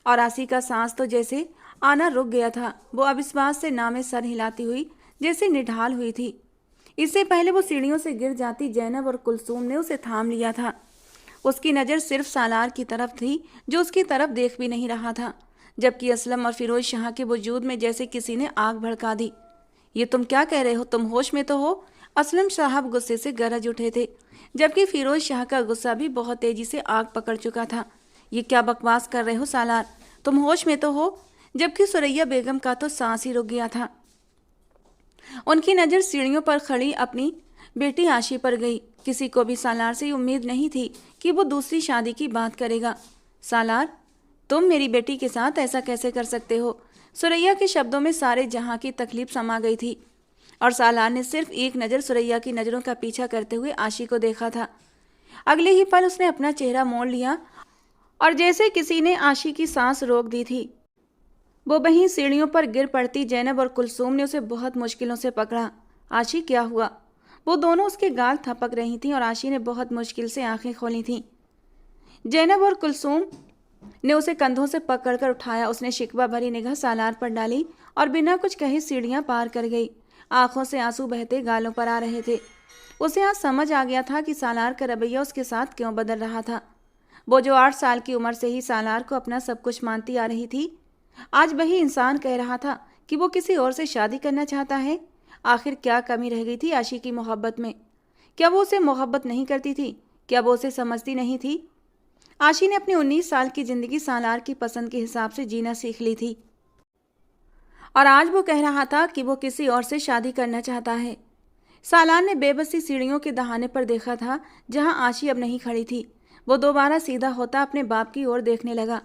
और आशी का सांस तो जैसे आना रुक गया था। वो अब इस बात से नामे सर हिलाती हुई जैसे निढाल हुई थी। इससे पहले वो सीढ़ियों से गिर जाती, जैनब और कुलसूम ने उसे थाम लिया था। उसकी नज़र सिर्फ सालार की तरफ थी, जो उसकी तरफ देख भी नहीं रहा था, जबकि असलम और फिरोज शाह के वजूद में जैसे किसी ने आग भड़का दी। ये तुम क्या कह रहे हो? तुम होश में तो हो? असलम साहब गुस्से से गरज उठे थे, जबकि फिरोज शाह का गुस्सा भी बहुत तेजी से आग पकड़ चुका था। ये क्या बकवास कर रहे हो सालार? तुम होश में तो हो? जबकि सुरैया बेगम का तो सांस ही रुक गया था। उनकी नज़र सीढ़ियों पर खड़ी अपनी बेटी आशी पर गई। किसी को भी सालार से उम्मीद नहीं थी कि वो दूसरी शादी की बात करेगा। सालार, तुम मेरी बेटी के साथ ऐसा कैसे कर सकते हो? सुरैया के शब्दों में सारे जहां की तकलीफ समा गई थी और सालार ने सिर्फ एक नज़र सुरैया की नज़रों का पीछा करते हुए आशी को देखा था। अगले ही पल उसने अपना चेहरा मोड़ लिया और जैसे किसी ने आशी की सांस रोक दी थी। वो वहीं सीढ़ियों पर गिर पड़ती। जैनब और कुलसूम ने उसे बहुत मुश्किलों से पकड़ा। आशी, क्या हुआ? वो दोनों उसके गाल थपक रही थीं और आशी ने बहुत मुश्किल से आंखें खोली थीं। जैनब और कुलसूम ने उसे कंधों से पकड़कर उठाया। उसने शिकवा भरी निगाह सालार पर डाली और बिना कुछ कहे सीढ़ियां पार कर गई। आंखों से आंसू बहते गालों पर आ रहे थे। उसे आज समझ आ गया था कि सालार का रवैया उसके साथ क्यों बदल रहा था। वो जो 8 साल की उम्र से ही सालार को अपना सब कुछ मानती आ रही थी, आज वही इंसान कह रहा था कि वो किसी और से शादी करना चाहता है। आखिर क्या कमी रह गई थी आशी की मोहब्बत में? क्या वो उसे मोहब्बत नहीं करती थी? क्या वो उसे समझती नहीं थी? आशी ने अपनी 19 साल की जिंदगी सालार की पसंद के हिसाब से जीना सीख ली थी और आज वो कह रहा था कि वो किसी और से शादी करना चाहता है। सालार ने बेबसी सीढ़ियों के दहाने पर देखा था जहां आशी अब नहीं खड़ी थी। वो दोबारा सीधा होता अपने बाप की ओर देखने लगा।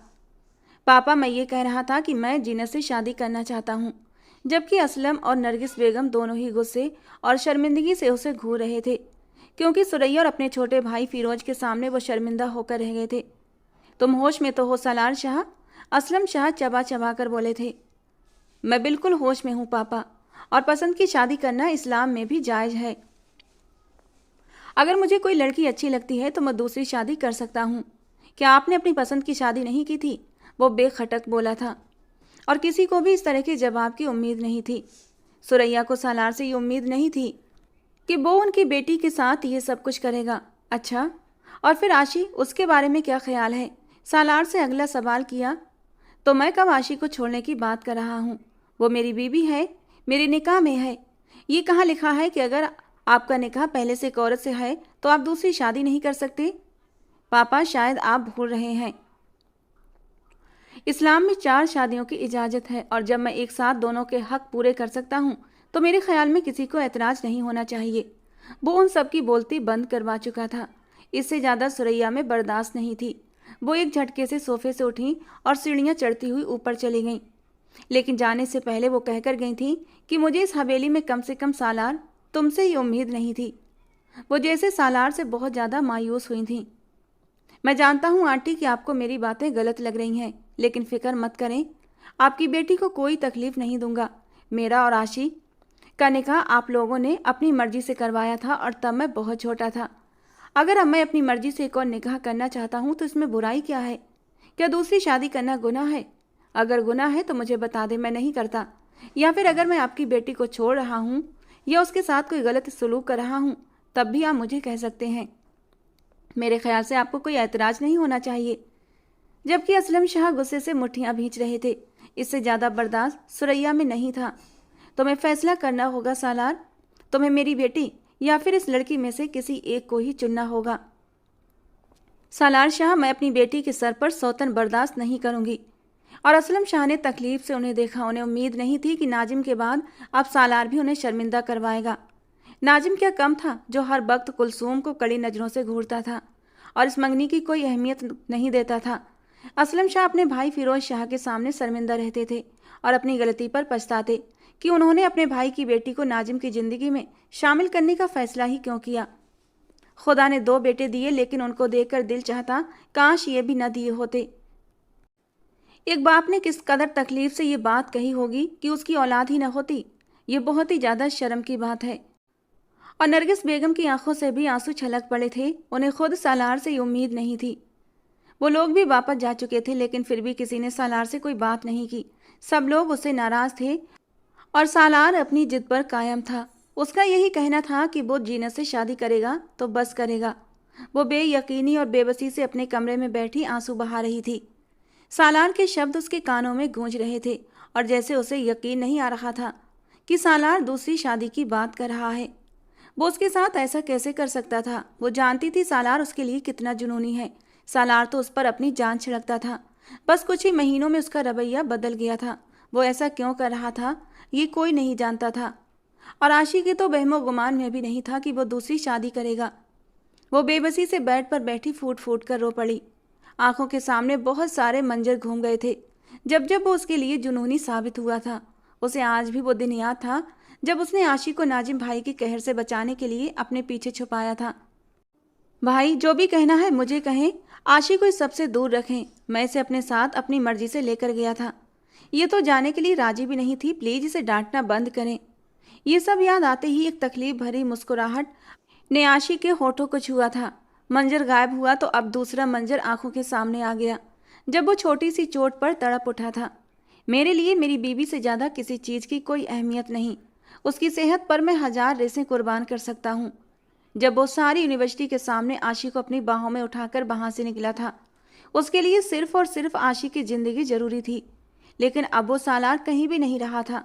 पापा, मैं ये कह रहा था कि मैं जीनत से शादी करना चाहता हूँ। जबकि असलम और नरगिस बेगम दोनों ही गुस्से और शर्मिंदगी से उसे घूर रहे थे, क्योंकि सुरैया और अपने छोटे भाई फिरोज के सामने वो शर्मिंदा होकर रह गए थे। तुम होश में तो हो सालार शाह? असलम शाह चबा चबा कर बोले थे। मैं बिल्कुल होश में हूँ पापा, और पसंद की शादी करना इस्लाम में भी जायज़ है। अगर मुझे कोई लड़की अच्छी लगती है तो मैं दूसरी शादी कर सकता हूँ। क्या आपने अपनी पसंद की शादी नहीं की थी? वो बेखटक बोला था और किसी को भी इस तरह के जवाब की उम्मीद नहीं थी। सुरैया को सालार से ये उम्मीद नहीं थी कि वो उनकी बेटी के साथ ये सब कुछ करेगा। अच्छा, और फिर आशी, उसके बारे में क्या ख्याल है? सालार से अगला सवाल किया। तो मैं कब आशी को छोड़ने की बात कर रहा हूँ? वो मेरी बीवी है, मेरे निकाह में है। ये कहाँ लिखा है कि अगर आपका निकाह पहले से एक औरत से है तो आप दूसरी शादी नहीं कर सकते? पापा, शायद आप भूल रहे हैं, इस्लाम में 4 शादियों की इजाज़त है और जब मैं एक साथ दोनों के हक पूरे कर सकता हूँ तो मेरे ख्याल में किसी को एतराज़ नहीं होना चाहिए। वो उन सब की बोलती बंद करवा चुका था। इससे ज़्यादा सुरैया में बर्दाश्त नहीं थी। वो एक झटके से सोफे से उठी और सीढ़ियाँ चढ़ती हुई ऊपर चली गईं। लेकिन जाने से पहले वो कहकर गई थी कि मुझे इस हवेली में कम से कम सालार तुमसे ये उम्मीद नहीं थी। वो जैसे सालार से बहुत ज़्यादा मायूस हुई थी। मैं जानता हूँ आंटी कि आपको मेरी बातें गलत लग रही हैं, लेकिन फिक्र मत करें, आपकी बेटी को कोई तकलीफ नहीं दूंगा। मेरा और आशी का निकाह आप लोगों ने अपनी मर्जी से करवाया था और तब मैं बहुत छोटा था। अगर अब मैं अपनी मर्जी से एक और निकाह करना चाहता हूँ तो इसमें बुराई क्या है? क्या दूसरी शादी करना गुनाह है? अगर गुनाह है तो मुझे बता दें, मैं नहीं करता। या फिर अगर मैं आपकी बेटी को छोड़ रहा हूँ या उसके साथ कोई गलत सलूक कर रहा हूँ तब भी आप मुझे कह सकते हैं। मेरे ख्याल से आपको कोई ऐतराज़ नहीं होना चाहिए। जबकि असलम शाह गुस्से से मुट्ठियां भींच रहे थे। इससे ज़्यादा बर्दाश्त सुरैया में नहीं था। तुम्हें फैसला करना होगा सालार, तुम्हें मेरी बेटी या फिर इस लड़की में से किसी एक को ही चुनना होगा। सालार शाह, मैं अपनी बेटी के सर पर सौतन बर्दाश्त नहीं करूंगी और असलम शाह ने तकलीफ से उन्हें देखा। उन्हें उम्मीद नहीं थी कि नाजिम के बाद अब सालार भी उन्हें शर्मिंदा करवाएगा। नाजिम क्या कम था जो हर वक्त कुलसूम को कड़ी नज़रों से घूरता था और इस मंगनी की कोई अहमियत नहीं देता था। असलम शाह अपने भाई फिरोज शाह के सामने शर्मिंदा रहते थे और अपनी गलती पर पछताते कि उन्होंने अपने भाई की बेटी को नाजिम की ज़िंदगी में शामिल करने का फैसला ही क्यों किया। खुदा ने 2 बेटे दिए, लेकिन उनको देखकर दिल चाहता काश ये भी न दिए होते। एक बाप ने किस कदर तकलीफ से ये बात कही होगी कि उसकी औलाद ही न होती। ये बहुत ही ज़्यादा शर्म की बात है। और नरगिस बेगम की आंखों से भी आंसू छलक पड़े थे। उन्हें खुद सालार से ये उम्मीद नहीं थी। वो लोग भी वापस जा चुके थे, लेकिन फिर भी किसी ने सालार से कोई बात नहीं की। सब लोग उससे नाराज थे और सालार अपनी जिद पर कायम था। उसका यही कहना था कि वो जीनत से शादी करेगा तो बस करेगा। वो बेयकीनी और बेबसी से अपने कमरे में बैठी आंसू बहा रही थी। सालार के शब्द उसके कानों में गूंज रहे थे और जैसे उसे यकीन नहीं आ रहा था कि सालार दूसरी शादी की बात कर रहा है। वो उसके साथ ऐसा कैसे कर सकता था। वो जानती थी सालार उसके लिए कितना जुनूनी है। सालार तो उस पर अपनी जान छिड़कता था। बस कुछ ही महीनों में उसका रवैया बदल गया था। वो ऐसा क्यों कर रहा था ये कोई नहीं जानता था। और आशी के तो वहमो गुमान में भी नहीं था कि वो दूसरी शादी करेगा। वो बेबसी से बेड पर बैठी फूट फूट कर रो पड़ी। आंखों के सामने बहुत सारे मंजर घूम गए थे जब जब वो उसके लिए जुनूनी साबित हुआ था। उसे आज भी वो दिन याद था जब उसने आशी को नाजिम भाई की कहर से बचाने के लिए अपने पीछे छुपाया था। भाई जो भी कहना है मुझे कहें, आशी को इस सबसे दूर रखें। मैं इसे अपने साथ अपनी मर्जी से लेकर गया था। ये तो जाने के लिए राजी भी नहीं थी। प्लीज इसे डांटना बंद करें। ये सब याद आते ही एक तकलीफ भरी मुस्कुराहट ने आशी के होठों को छुआ था। मंजर गायब हुआ तो अब दूसरा मंजर आंखों के सामने आ गया जब वो छोटी सी चोट पर तड़प उठा था। मेरे लिए मेरी बीवी से ज़्यादा किसी चीज़ की कोई अहमियत नहीं। उसकी सेहत पर मैं 1000 रेसें कुर्बान कर सकता हूँ। जब वो सारी यूनिवर्सिटी के सामने आशी को अपनी बाहों में उठाकर वहाँ से निकला था, उसके लिए सिर्फ और सिर्फ आशी की ज़िंदगी ज़रूरी थी। लेकिन अब वो सालार कहीं भी नहीं रहा था।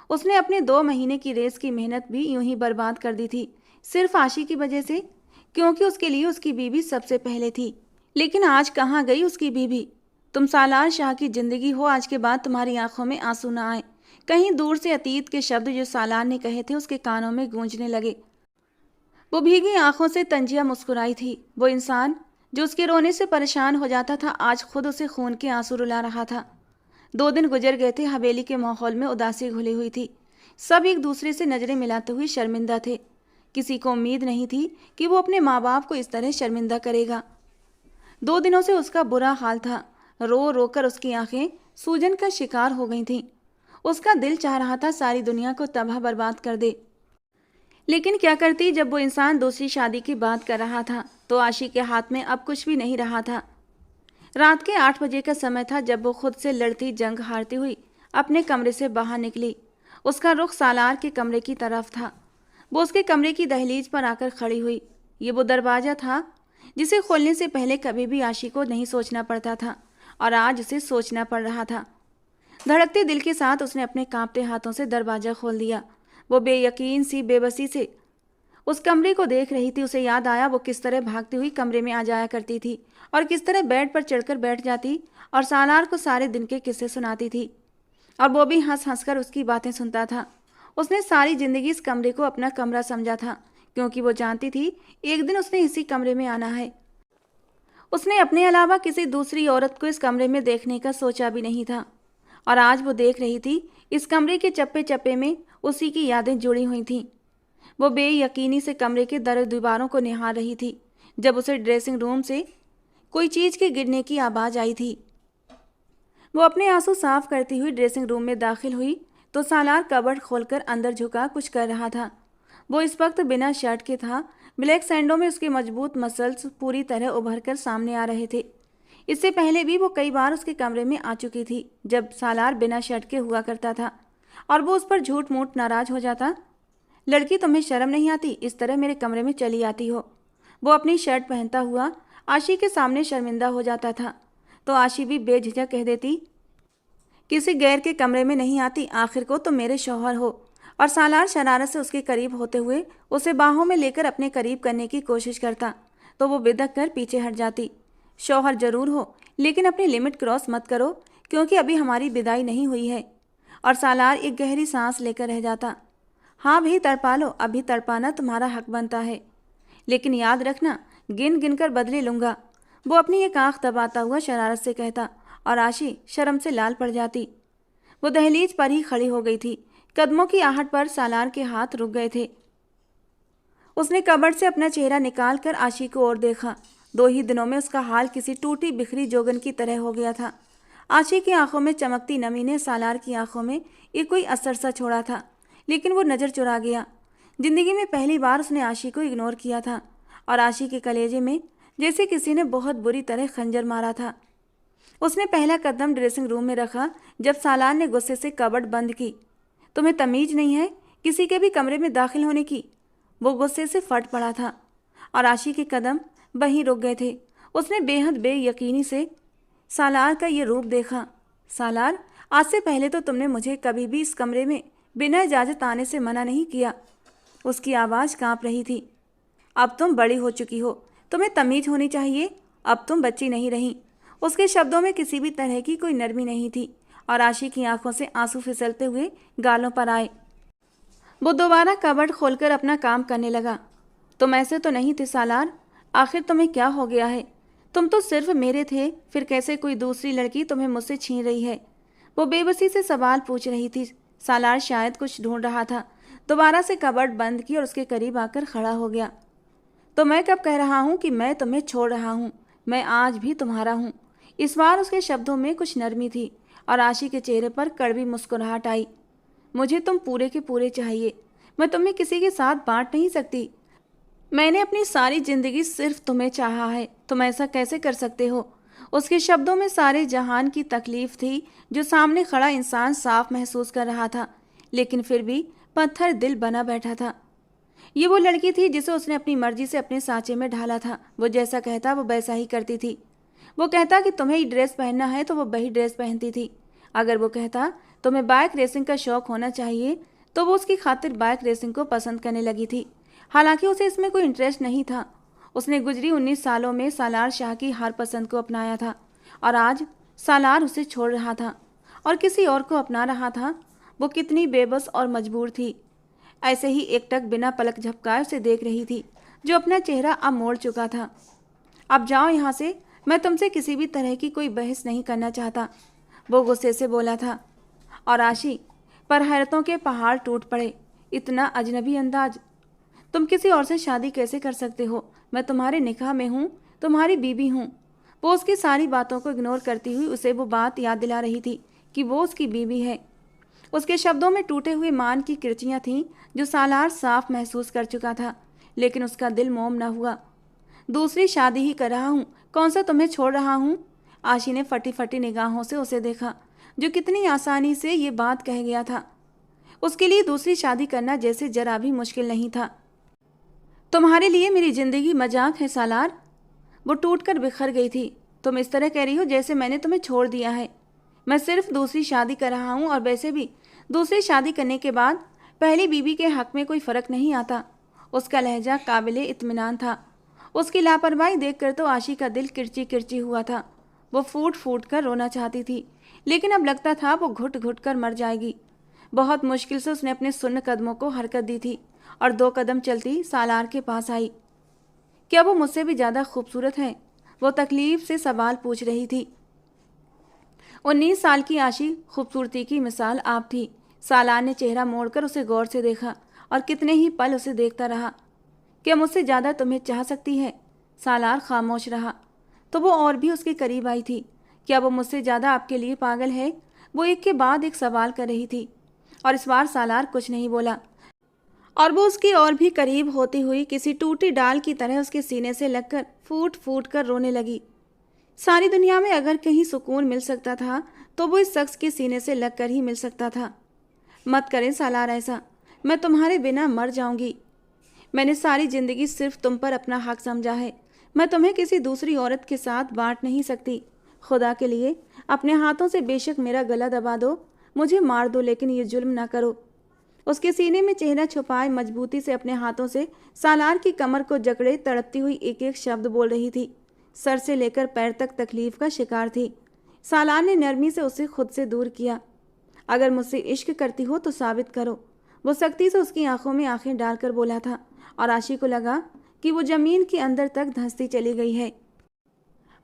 उसने अपने 2 महीने की रेस की मेहनत भी यूं ही बर्बाद कर दी थी, सिर्फ आशी की वजह से, क्योंकि उसके लिए उसकी बीवी सबसे पहले थी। लेकिन आज कहाँ गई उसकी बीवी? तुम सालार शाह की ज़िंदगी हो, आज के बाद तुम्हारी आंखों में आंसू ना आए। कहीं दूर से अतीत के शब्द जो सालार ने कहे थे उसके कानों में गूंजने लगे। वो भीगी आंखों से तंजिया मुस्कुराई थी। वो इंसान जो उसके रोने से परेशान हो जाता था आज खुद उसे खून के आंसू रुला रहा था। 2 दिन गुजर गए थे। हवेली के माहौल में उदासी घुली हुई थी। सब एक दूसरे से नजरें मिलाते हुए शर्मिंदा थे। किसी को उम्मीद नहीं थी कि वो अपने माँ बाप को इस तरह शर्मिंदा करेगा। 2 दिनों से उसका बुरा हाल था। रो रो कर उसकी आंखें सूजन का शिकार हो गई थीं। उसका दिल चाह रहा था सारी दुनिया को तबाह बर्बाद कर दे। लेकिन क्या करती जब वो इंसान दूसरी शादी की बात कर रहा था तो आशी के हाथ में अब कुछ भी नहीं रहा था। रात के 8 बजे का समय था जब वो खुद से लड़ती जंग हारती हुई अपने कमरे से बाहर निकली। उसका रुख सालार के कमरे की तरफ था। वो उसके कमरे की दहलीज पर आकर खड़ी हुई। ये वो दरवाज़ा था जिसे खोलने से पहले कभी भी आशी को नहीं सोचना पड़ता था और आज उसे सोचना पड़ रहा था। धड़कते दिल के साथ उसने अपने कांपते हाथों से दरवाज़ा खोल दिया। वो बेयकीन सी बेबसी से उस कमरे को देख रही थी। उसे याद आया वो किस तरह भागती हुई कमरे में आ जाया करती थी और किस तरह बेड पर चढ़कर बैठ जाती और सालार को सारे दिन के किस्से सुनाती थी और वो भी हंस हंस कर उसकी बातें सुनता था। उसने सारी ज़िंदगी इस कमरे को अपना कमरा समझा था क्योंकि वो जानती थी एक दिन उसने इसी कमरे में आना है। उसने अपने अलावा किसी दूसरी औरत को इस कमरे में देखने का सोचा भी नहीं था और आज वो देख रही थी इस कमरे के चप्पे चप्पे में उसी की यादें जुड़ी हुई थीं। वो बेयकीनी से कमरे के दर दीवारों को निहार रही थी जब उसे ड्रेसिंग रूम से कोई चीज़ के गिरने की आवाज़ आई थी। वो अपने आंसू साफ करती हुई ड्रेसिंग रूम में दाखिल हुई तो सालार कबर्ड खोलकर अंदर झुका कुछ कर रहा था। वो इस वक्त बिना शर्ट के था। ब्लैक सैंडो में उसके मजबूत मसल्स पूरी तरह उभर कर सामने आ रहे थे। इससे पहले भी वो कई बार उसके कमरे में आ चुकी थी जब सालार बिना शर्ट के हुआ करता था और वो उस पर झूठ मूठ नाराज हो जाता। लड़की, तुम्हें शर्म नहीं आती? इस तरह मेरे कमरे में चली आती हो। वो अपनी शर्ट पहनता हुआ आशी के सामने शर्मिंदा हो जाता था तो आशी भी बेझिझक कह देती, किसी गैर के कमरे में नहीं आती, आखिर को तो मेरे शौहर हो। और सालार शरारत से उसके करीब होते हुए उसे बाहों में लेकर अपने करीब करने की कोशिश करता तो वो बिदक कर पीछे हट जाती। शौहर जरूर हो लेकिन अपनी लिमिट क्रॉस मत करो। क्योंकि अभी हमारी विदाई नहीं हुई है। और सालार एक गहरी सांस लेकर रह जाता। हाँ भाई, तड़पा लो, अभी तड़पाना तुम्हारा हक बनता है, लेकिन याद रखना, गिन गिन कर बदले लूंगा। वो अपनी एक आंख दबाता हुआ शरारत से कहता, और आशी शर्म से लाल पड़ जाती। वो दहलीज पर ही खड़ी हो गई थी। कदमों की आहट पर सालार के हाथ रुक गए थे। उसने कबर्ड से अपना चेहरा निकाल कर आशी को ओर देखा। 2 ही दिनों में उसका हाल किसी टूटी बिखरी जोगन की तरह हो गया था। आशी की आंखों में चमकती नमी ने सालार की आंखों में एक कोई असर सा छोड़ा था, लेकिन वो नज़र चुरा गया। जिंदगी में पहली बार उसने आशी को इग्नोर किया था, और आशी के कलेजे में जैसे किसी ने बहुत बुरी तरह खंजर मारा था। उसने पहला कदम ड्रेसिंग रूम में रखा जब सालार ने गुस्से से कबर्ड बंद की। तुम्हें तमीज नहीं है किसी के भी कमरे में दाखिल होने की? वो गुस्से से फट पड़ा था, और आशी के कदम वहीं रुक गए थे। उसने बेहद बेयकीनी से सालार का ये रूप देखा। सालार, आज से पहले तो तुमने मुझे कभी भी इस कमरे में बिना इजाज़त आने से मना नहीं किया। उसकी आवाज़ कांप रही थी। अब तुम बड़ी हो चुकी हो, तुम्हें तमीज होनी चाहिए, अब तुम बच्ची नहीं रही। उसके शब्दों में किसी भी तरह की कोई नरमी नहीं थी, और आशी की आंखों से आंसू फिसलते हुए गालों पर आए। वो दोबारा कबर्ड खोलकर अपना काम करने लगा। तुम ऐसे तो नहीं थे सालार, आखिर तुम्हें क्या हो गया है? तुम तो सिर्फ मेरे थे, फिर कैसे कोई दूसरी लड़की तुम्हें मुझसे छीन रही है? वो बेबसी से सवाल पूछ रही थी। सालार शायद कुछ ढूंढ रहा था। दोबारा से कबर्ड बंद की और उसके करीब आकर खड़ा हो गया। तो मैं कब कह रहा हूँ कि मैं तुम्हें छोड़ रहा हूँ? मैं आज भी तुम्हारा हूँ। इस बार उसके शब्दों में कुछ नरमी थी, और आशी के चेहरे पर कड़वी मुस्कुराहट आई। मुझे तुम पूरे के पूरे चाहिए, मैं तुम्हें किसी के साथ बांट नहीं सकती। मैंने अपनी सारी जिंदगी सिर्फ तुम्हें चाहा है, तुम ऐसा कैसे कर सकते हो? उसके शब्दों में सारे जहान की तकलीफ थी जो सामने खड़ा इंसान साफ महसूस कर रहा था, लेकिन फिर भी पत्थर दिल बना बैठा था। ये वो लड़की थी जिसे उसने अपनी मर्जी से अपने सांचे में ढाला था। वो जैसा कहता वो वैसा ही करती थी। वो कहता कि तुम्हें ही ड्रेस पहनना है तो वो वही ड्रेस पहनती थी। अगर वो कहता तुम्हें बाइक रेसिंग का शौक होना चाहिए तो वो उसकी खातिर बाइक रेसिंग को पसंद करने लगी थी। हालांकि उसे इसमें कोई इंटरेस्ट नहीं था। उसने गुजरी 19 सालों में सालार शाह की हर पसंद को अपनाया था, और आज सालार उसे छोड़ रहा था और किसी और को अपना रहा था। वो कितनी बेबस और मजबूर थी। ऐसे ही एकटक बिना पलक झपकाए उसे देख रही थी, जो अपना चेहरा अब मोड़ चुका था। अब जाओ यहाँ से, मैं तुमसे किसी भी तरह की कोई बहस नहीं करना चाहता, वो गुस्से से बोला था। और आशी पर हैरतों के पहाड़ टूट पड़े। इतना अजनबी अंदाज, तुम किसी और से शादी कैसे कर सकते हो? मैं तुम्हारे निकाह में हूँ, तुम्हारी बीबी हूँ। वो उसकी सारी बातों को इग्नोर करती हुई उसे वो बात याद दिला रही थी कि वो उसकी बीबी है। उसके शब्दों में टूटे हुए मान की किरचियाँ थीं जो सालार साफ महसूस कर चुका था, लेकिन उसका दिल मोम न हुआ। दूसरी शादी ही कर रहा हूँ, कौन सा तुम्हें छोड़ रहा हूँ? आशी ने फटी फटी निगाहों से उसे देखा, जो कितनी आसानी से ये बात कह गया था। उसके लिए दूसरी शादी करना जैसे जरा भी मुश्किल नहीं था। तुम्हारे लिए मेरी जिंदगी मजाक है सालार। वो टूटकर बिखर गई थी। तुम इस तरह कह रही हो जैसे मैंने तुम्हें छोड़ दिया है। मैं सिर्फ दूसरी शादी कर रहा हूँ, और वैसे भी दूसरी शादी करने के बाद पहली बीबी के हक में कोई फ़र्क नहीं आता। उसका लहजा काबिले इत्मीनान था। उसकी लापरवाही देखकर तो आशी का दिल किरची किरची हुआ था। वो फूट फूट कर रोना चाहती थी, लेकिन अब लगता था वो घुट घुट कर मर जाएगी। बहुत मुश्किल से उसने अपने सुन्न कदमों को हरकत दी थी, और 2 कदम चलती सालार के पास आई। क्या वो मुझसे भी ज़्यादा खूबसूरत है? वो तकलीफ से सवाल पूछ रही थी। 19 साल की आशी खूबसूरती की मिसाल आप थी। सालार ने चेहरा मोड़कर उसे गौर से देखा, और कितने ही पल उसे देखता रहा। क्या मुझसे ज़्यादा तुम्हें चाह सकती है? सालार खामोश रहा। तो वो और भी उसके करीब आई थी। क्या वो मुझसे ज़्यादा आपके लिए पागल है? वो एक के बाद एक सवाल कर रही थी, और इस बार सालार कुछ नहीं बोला, और वो उसकी और भी करीब होती हुई किसी टूटी डाल की तरह उसके सीने से लगकर फूट फूट कर रोने लगी। सारी दुनिया में अगर कहीं सुकून मिल सकता था तो वो इस शख्स के सीने से लगकर ही मिल सकता था। मत करें सालार ऐसा, मैं तुम्हारे बिना मर जाऊंगी। मैंने सारी जिंदगी सिर्फ तुम पर अपना हक समझा है। मैं तुम्हें किसी दूसरी औरत के साथ बांट नहीं सकती। खुदा के लिए अपने हाथों से बेशक मेरा गला दबा दो, मुझे मार दो, लेकिन ये जुल्म ना करो। उसके सीने में चेहरा छुपाए मजबूती से अपने हाथों से सालार की कमर को जकड़े तड़पती हुई एक एक शब्द बोल रही थी। सर से लेकर पैर तक तकलीफ का शिकार थी। सालार ने नरमी से उसे खुद से दूर किया। अगर मुझसे इश्क करती हो तो साबित करो। वो सख्ती से उसकी आंखों में आंखें डालकर बोला था और आशी को लगा कि वो जमीन के अंदर तक धंसती चली गई है।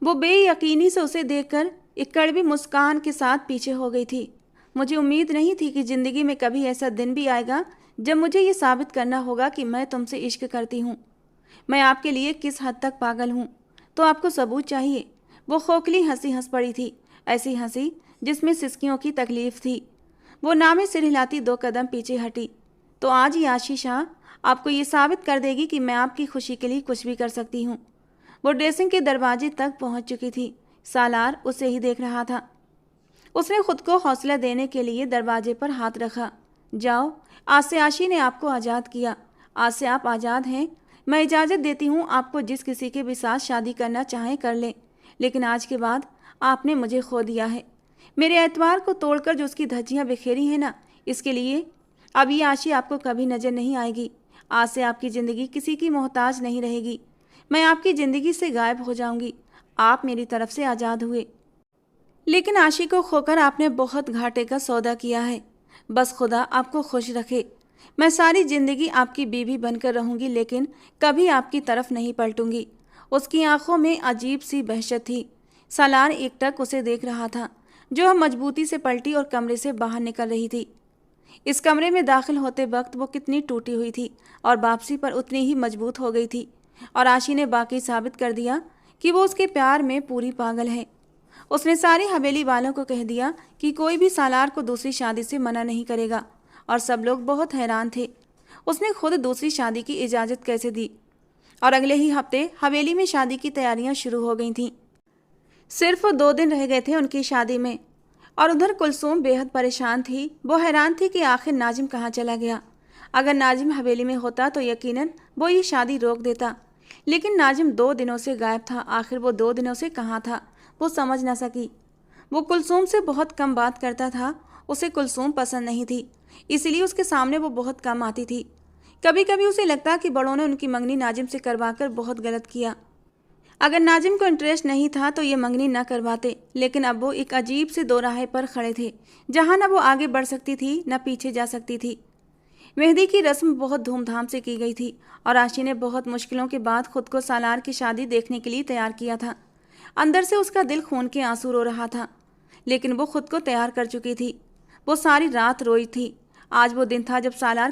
वो बेयकीनी से उसे देखकर एक कड़वी मुस्कान के साथ पीछे हो गई थी। मुझे उम्मीद नहीं थी कि जिंदगी में कभी ऐसा दिन भी आएगा जब मुझे ये साबित करना होगा कि मैं तुमसे इश्क करती हूँ। मैं आपके लिए किस हद तक पागल हूँ, तो आपको सबूत चाहिए। वो खोखली हंसी हंस पड़ी थी, ऐसी हंसी जिसमें सिसकियों की तकलीफ थी। वो नामे सिर हिलाती 2 कदम पीछे हटी। तो आज ही आशी शाह आपको ये साबित कर देगी कि मैं आपकी खुशी के लिए कुछ भी कर सकती हूँ। वो ड्रेसिंग के दरवाजे तक पहुंच चुकी थी। सालार उसे ही देख रहा था। उसने खुद को हौसला देने के लिए दरवाजे पर हाथ रखा। जाओ, आज से आशी ने आपको आज़ाद किया। आज से आप आज़ाद हैं। मैं इजाज़त देती हूँ, आपको जिस किसी के भी साथ शादी करना चाहें कर लें, लेकिन आज के बाद आपने मुझे खो दिया है। मेरे एतबार को तोड़कर जो उसकी धज्जियाँ बिखेरी हैं ना, इसके लिए अब ये आशी आपको कभी नज़र नहीं आएगी। आज से आपकी ज़िंदगी किसी की मोहताज नहीं रहेगी। मैं आपकी ज़िंदगी से गायब हो जाऊंगी। आप मेरी तरफ से आज़ाद हुए, लेकिन आशी को खोकर आपने बहुत घाटे का सौदा किया है। बस खुदा आपको खुश रखे। मैं सारी ज़िंदगी आपकी बीवी बनकर रहूंगी, लेकिन कभी आपकी तरफ नहीं पलटूंगी। उसकी आंखों में अजीब सी बहशत थी। सालार एकटक उसे देख रहा था, जो अब मजबूती से पलटी और कमरे से बाहर निकल रही थी। इस कमरे में दाखिल होते वक्त वो कितनी टूटी हुई थी और वापसी पर उतनी ही मजबूत हो गई थी। और आशी ने बाकी साबित कर दिया कि वो उसके प्यार में पूरी पागल है। उसने सारी हवेली वालों को कह दिया कि कोई भी सालार को दूसरी शादी से मना नहीं करेगा, और सब लोग बहुत हैरान थे। उसने खुद दूसरी शादी की इजाज़त कैसे दी। और अगले ही हफ्ते हवेली में शादी की तैयारियां शुरू हो गई थीं। सिर्फ 2 दिन रह गए थे उनकी शादी में, और उधर कुलसूम बेहद परेशान थी। वो हैरान थी कि आखिर नाजिम कहाँ चला गया। अगर नाजिम हवेली में होता तो यकीनन वो ये शादी रोक देता, लेकिन नाजिम 2 दिनों से गायब था। आखिर वो 2 दिनों से कहाँ था, वो समझ ना सकी। वो कुलसूम से बहुत कम बात करता था। उसे कुलसूम पसंद नहीं थी, इसलिए उसके सामने वो बहुत कम आती थी। कभी कभी उसे लगता कि बड़ों ने उनकी मंगनी नाजिम से करवाकर बहुत गलत किया। अगर नाजिम को इंटरेस्ट नहीं था तो ये मंगनी न करवाते, लेकिन अब वो एक अजीब से दोराहे पर खड़े थे, जहाँ न वो आगे बढ़ सकती थी न पीछे जा सकती थी। मेहंदी की रस्म बहुत धूमधाम से की गई थी, और आशी ने बहुत मुश्किलों के बाद खुद को सालार की शादी देखने के लिए तैयार किया था। अंदर से उसका दिल खून के आंसू रो रहा था, लेकिन वो खुद को तैयार कर चुकी थी। वो सारी रात रोई थी। आज वो दिन था जब सालार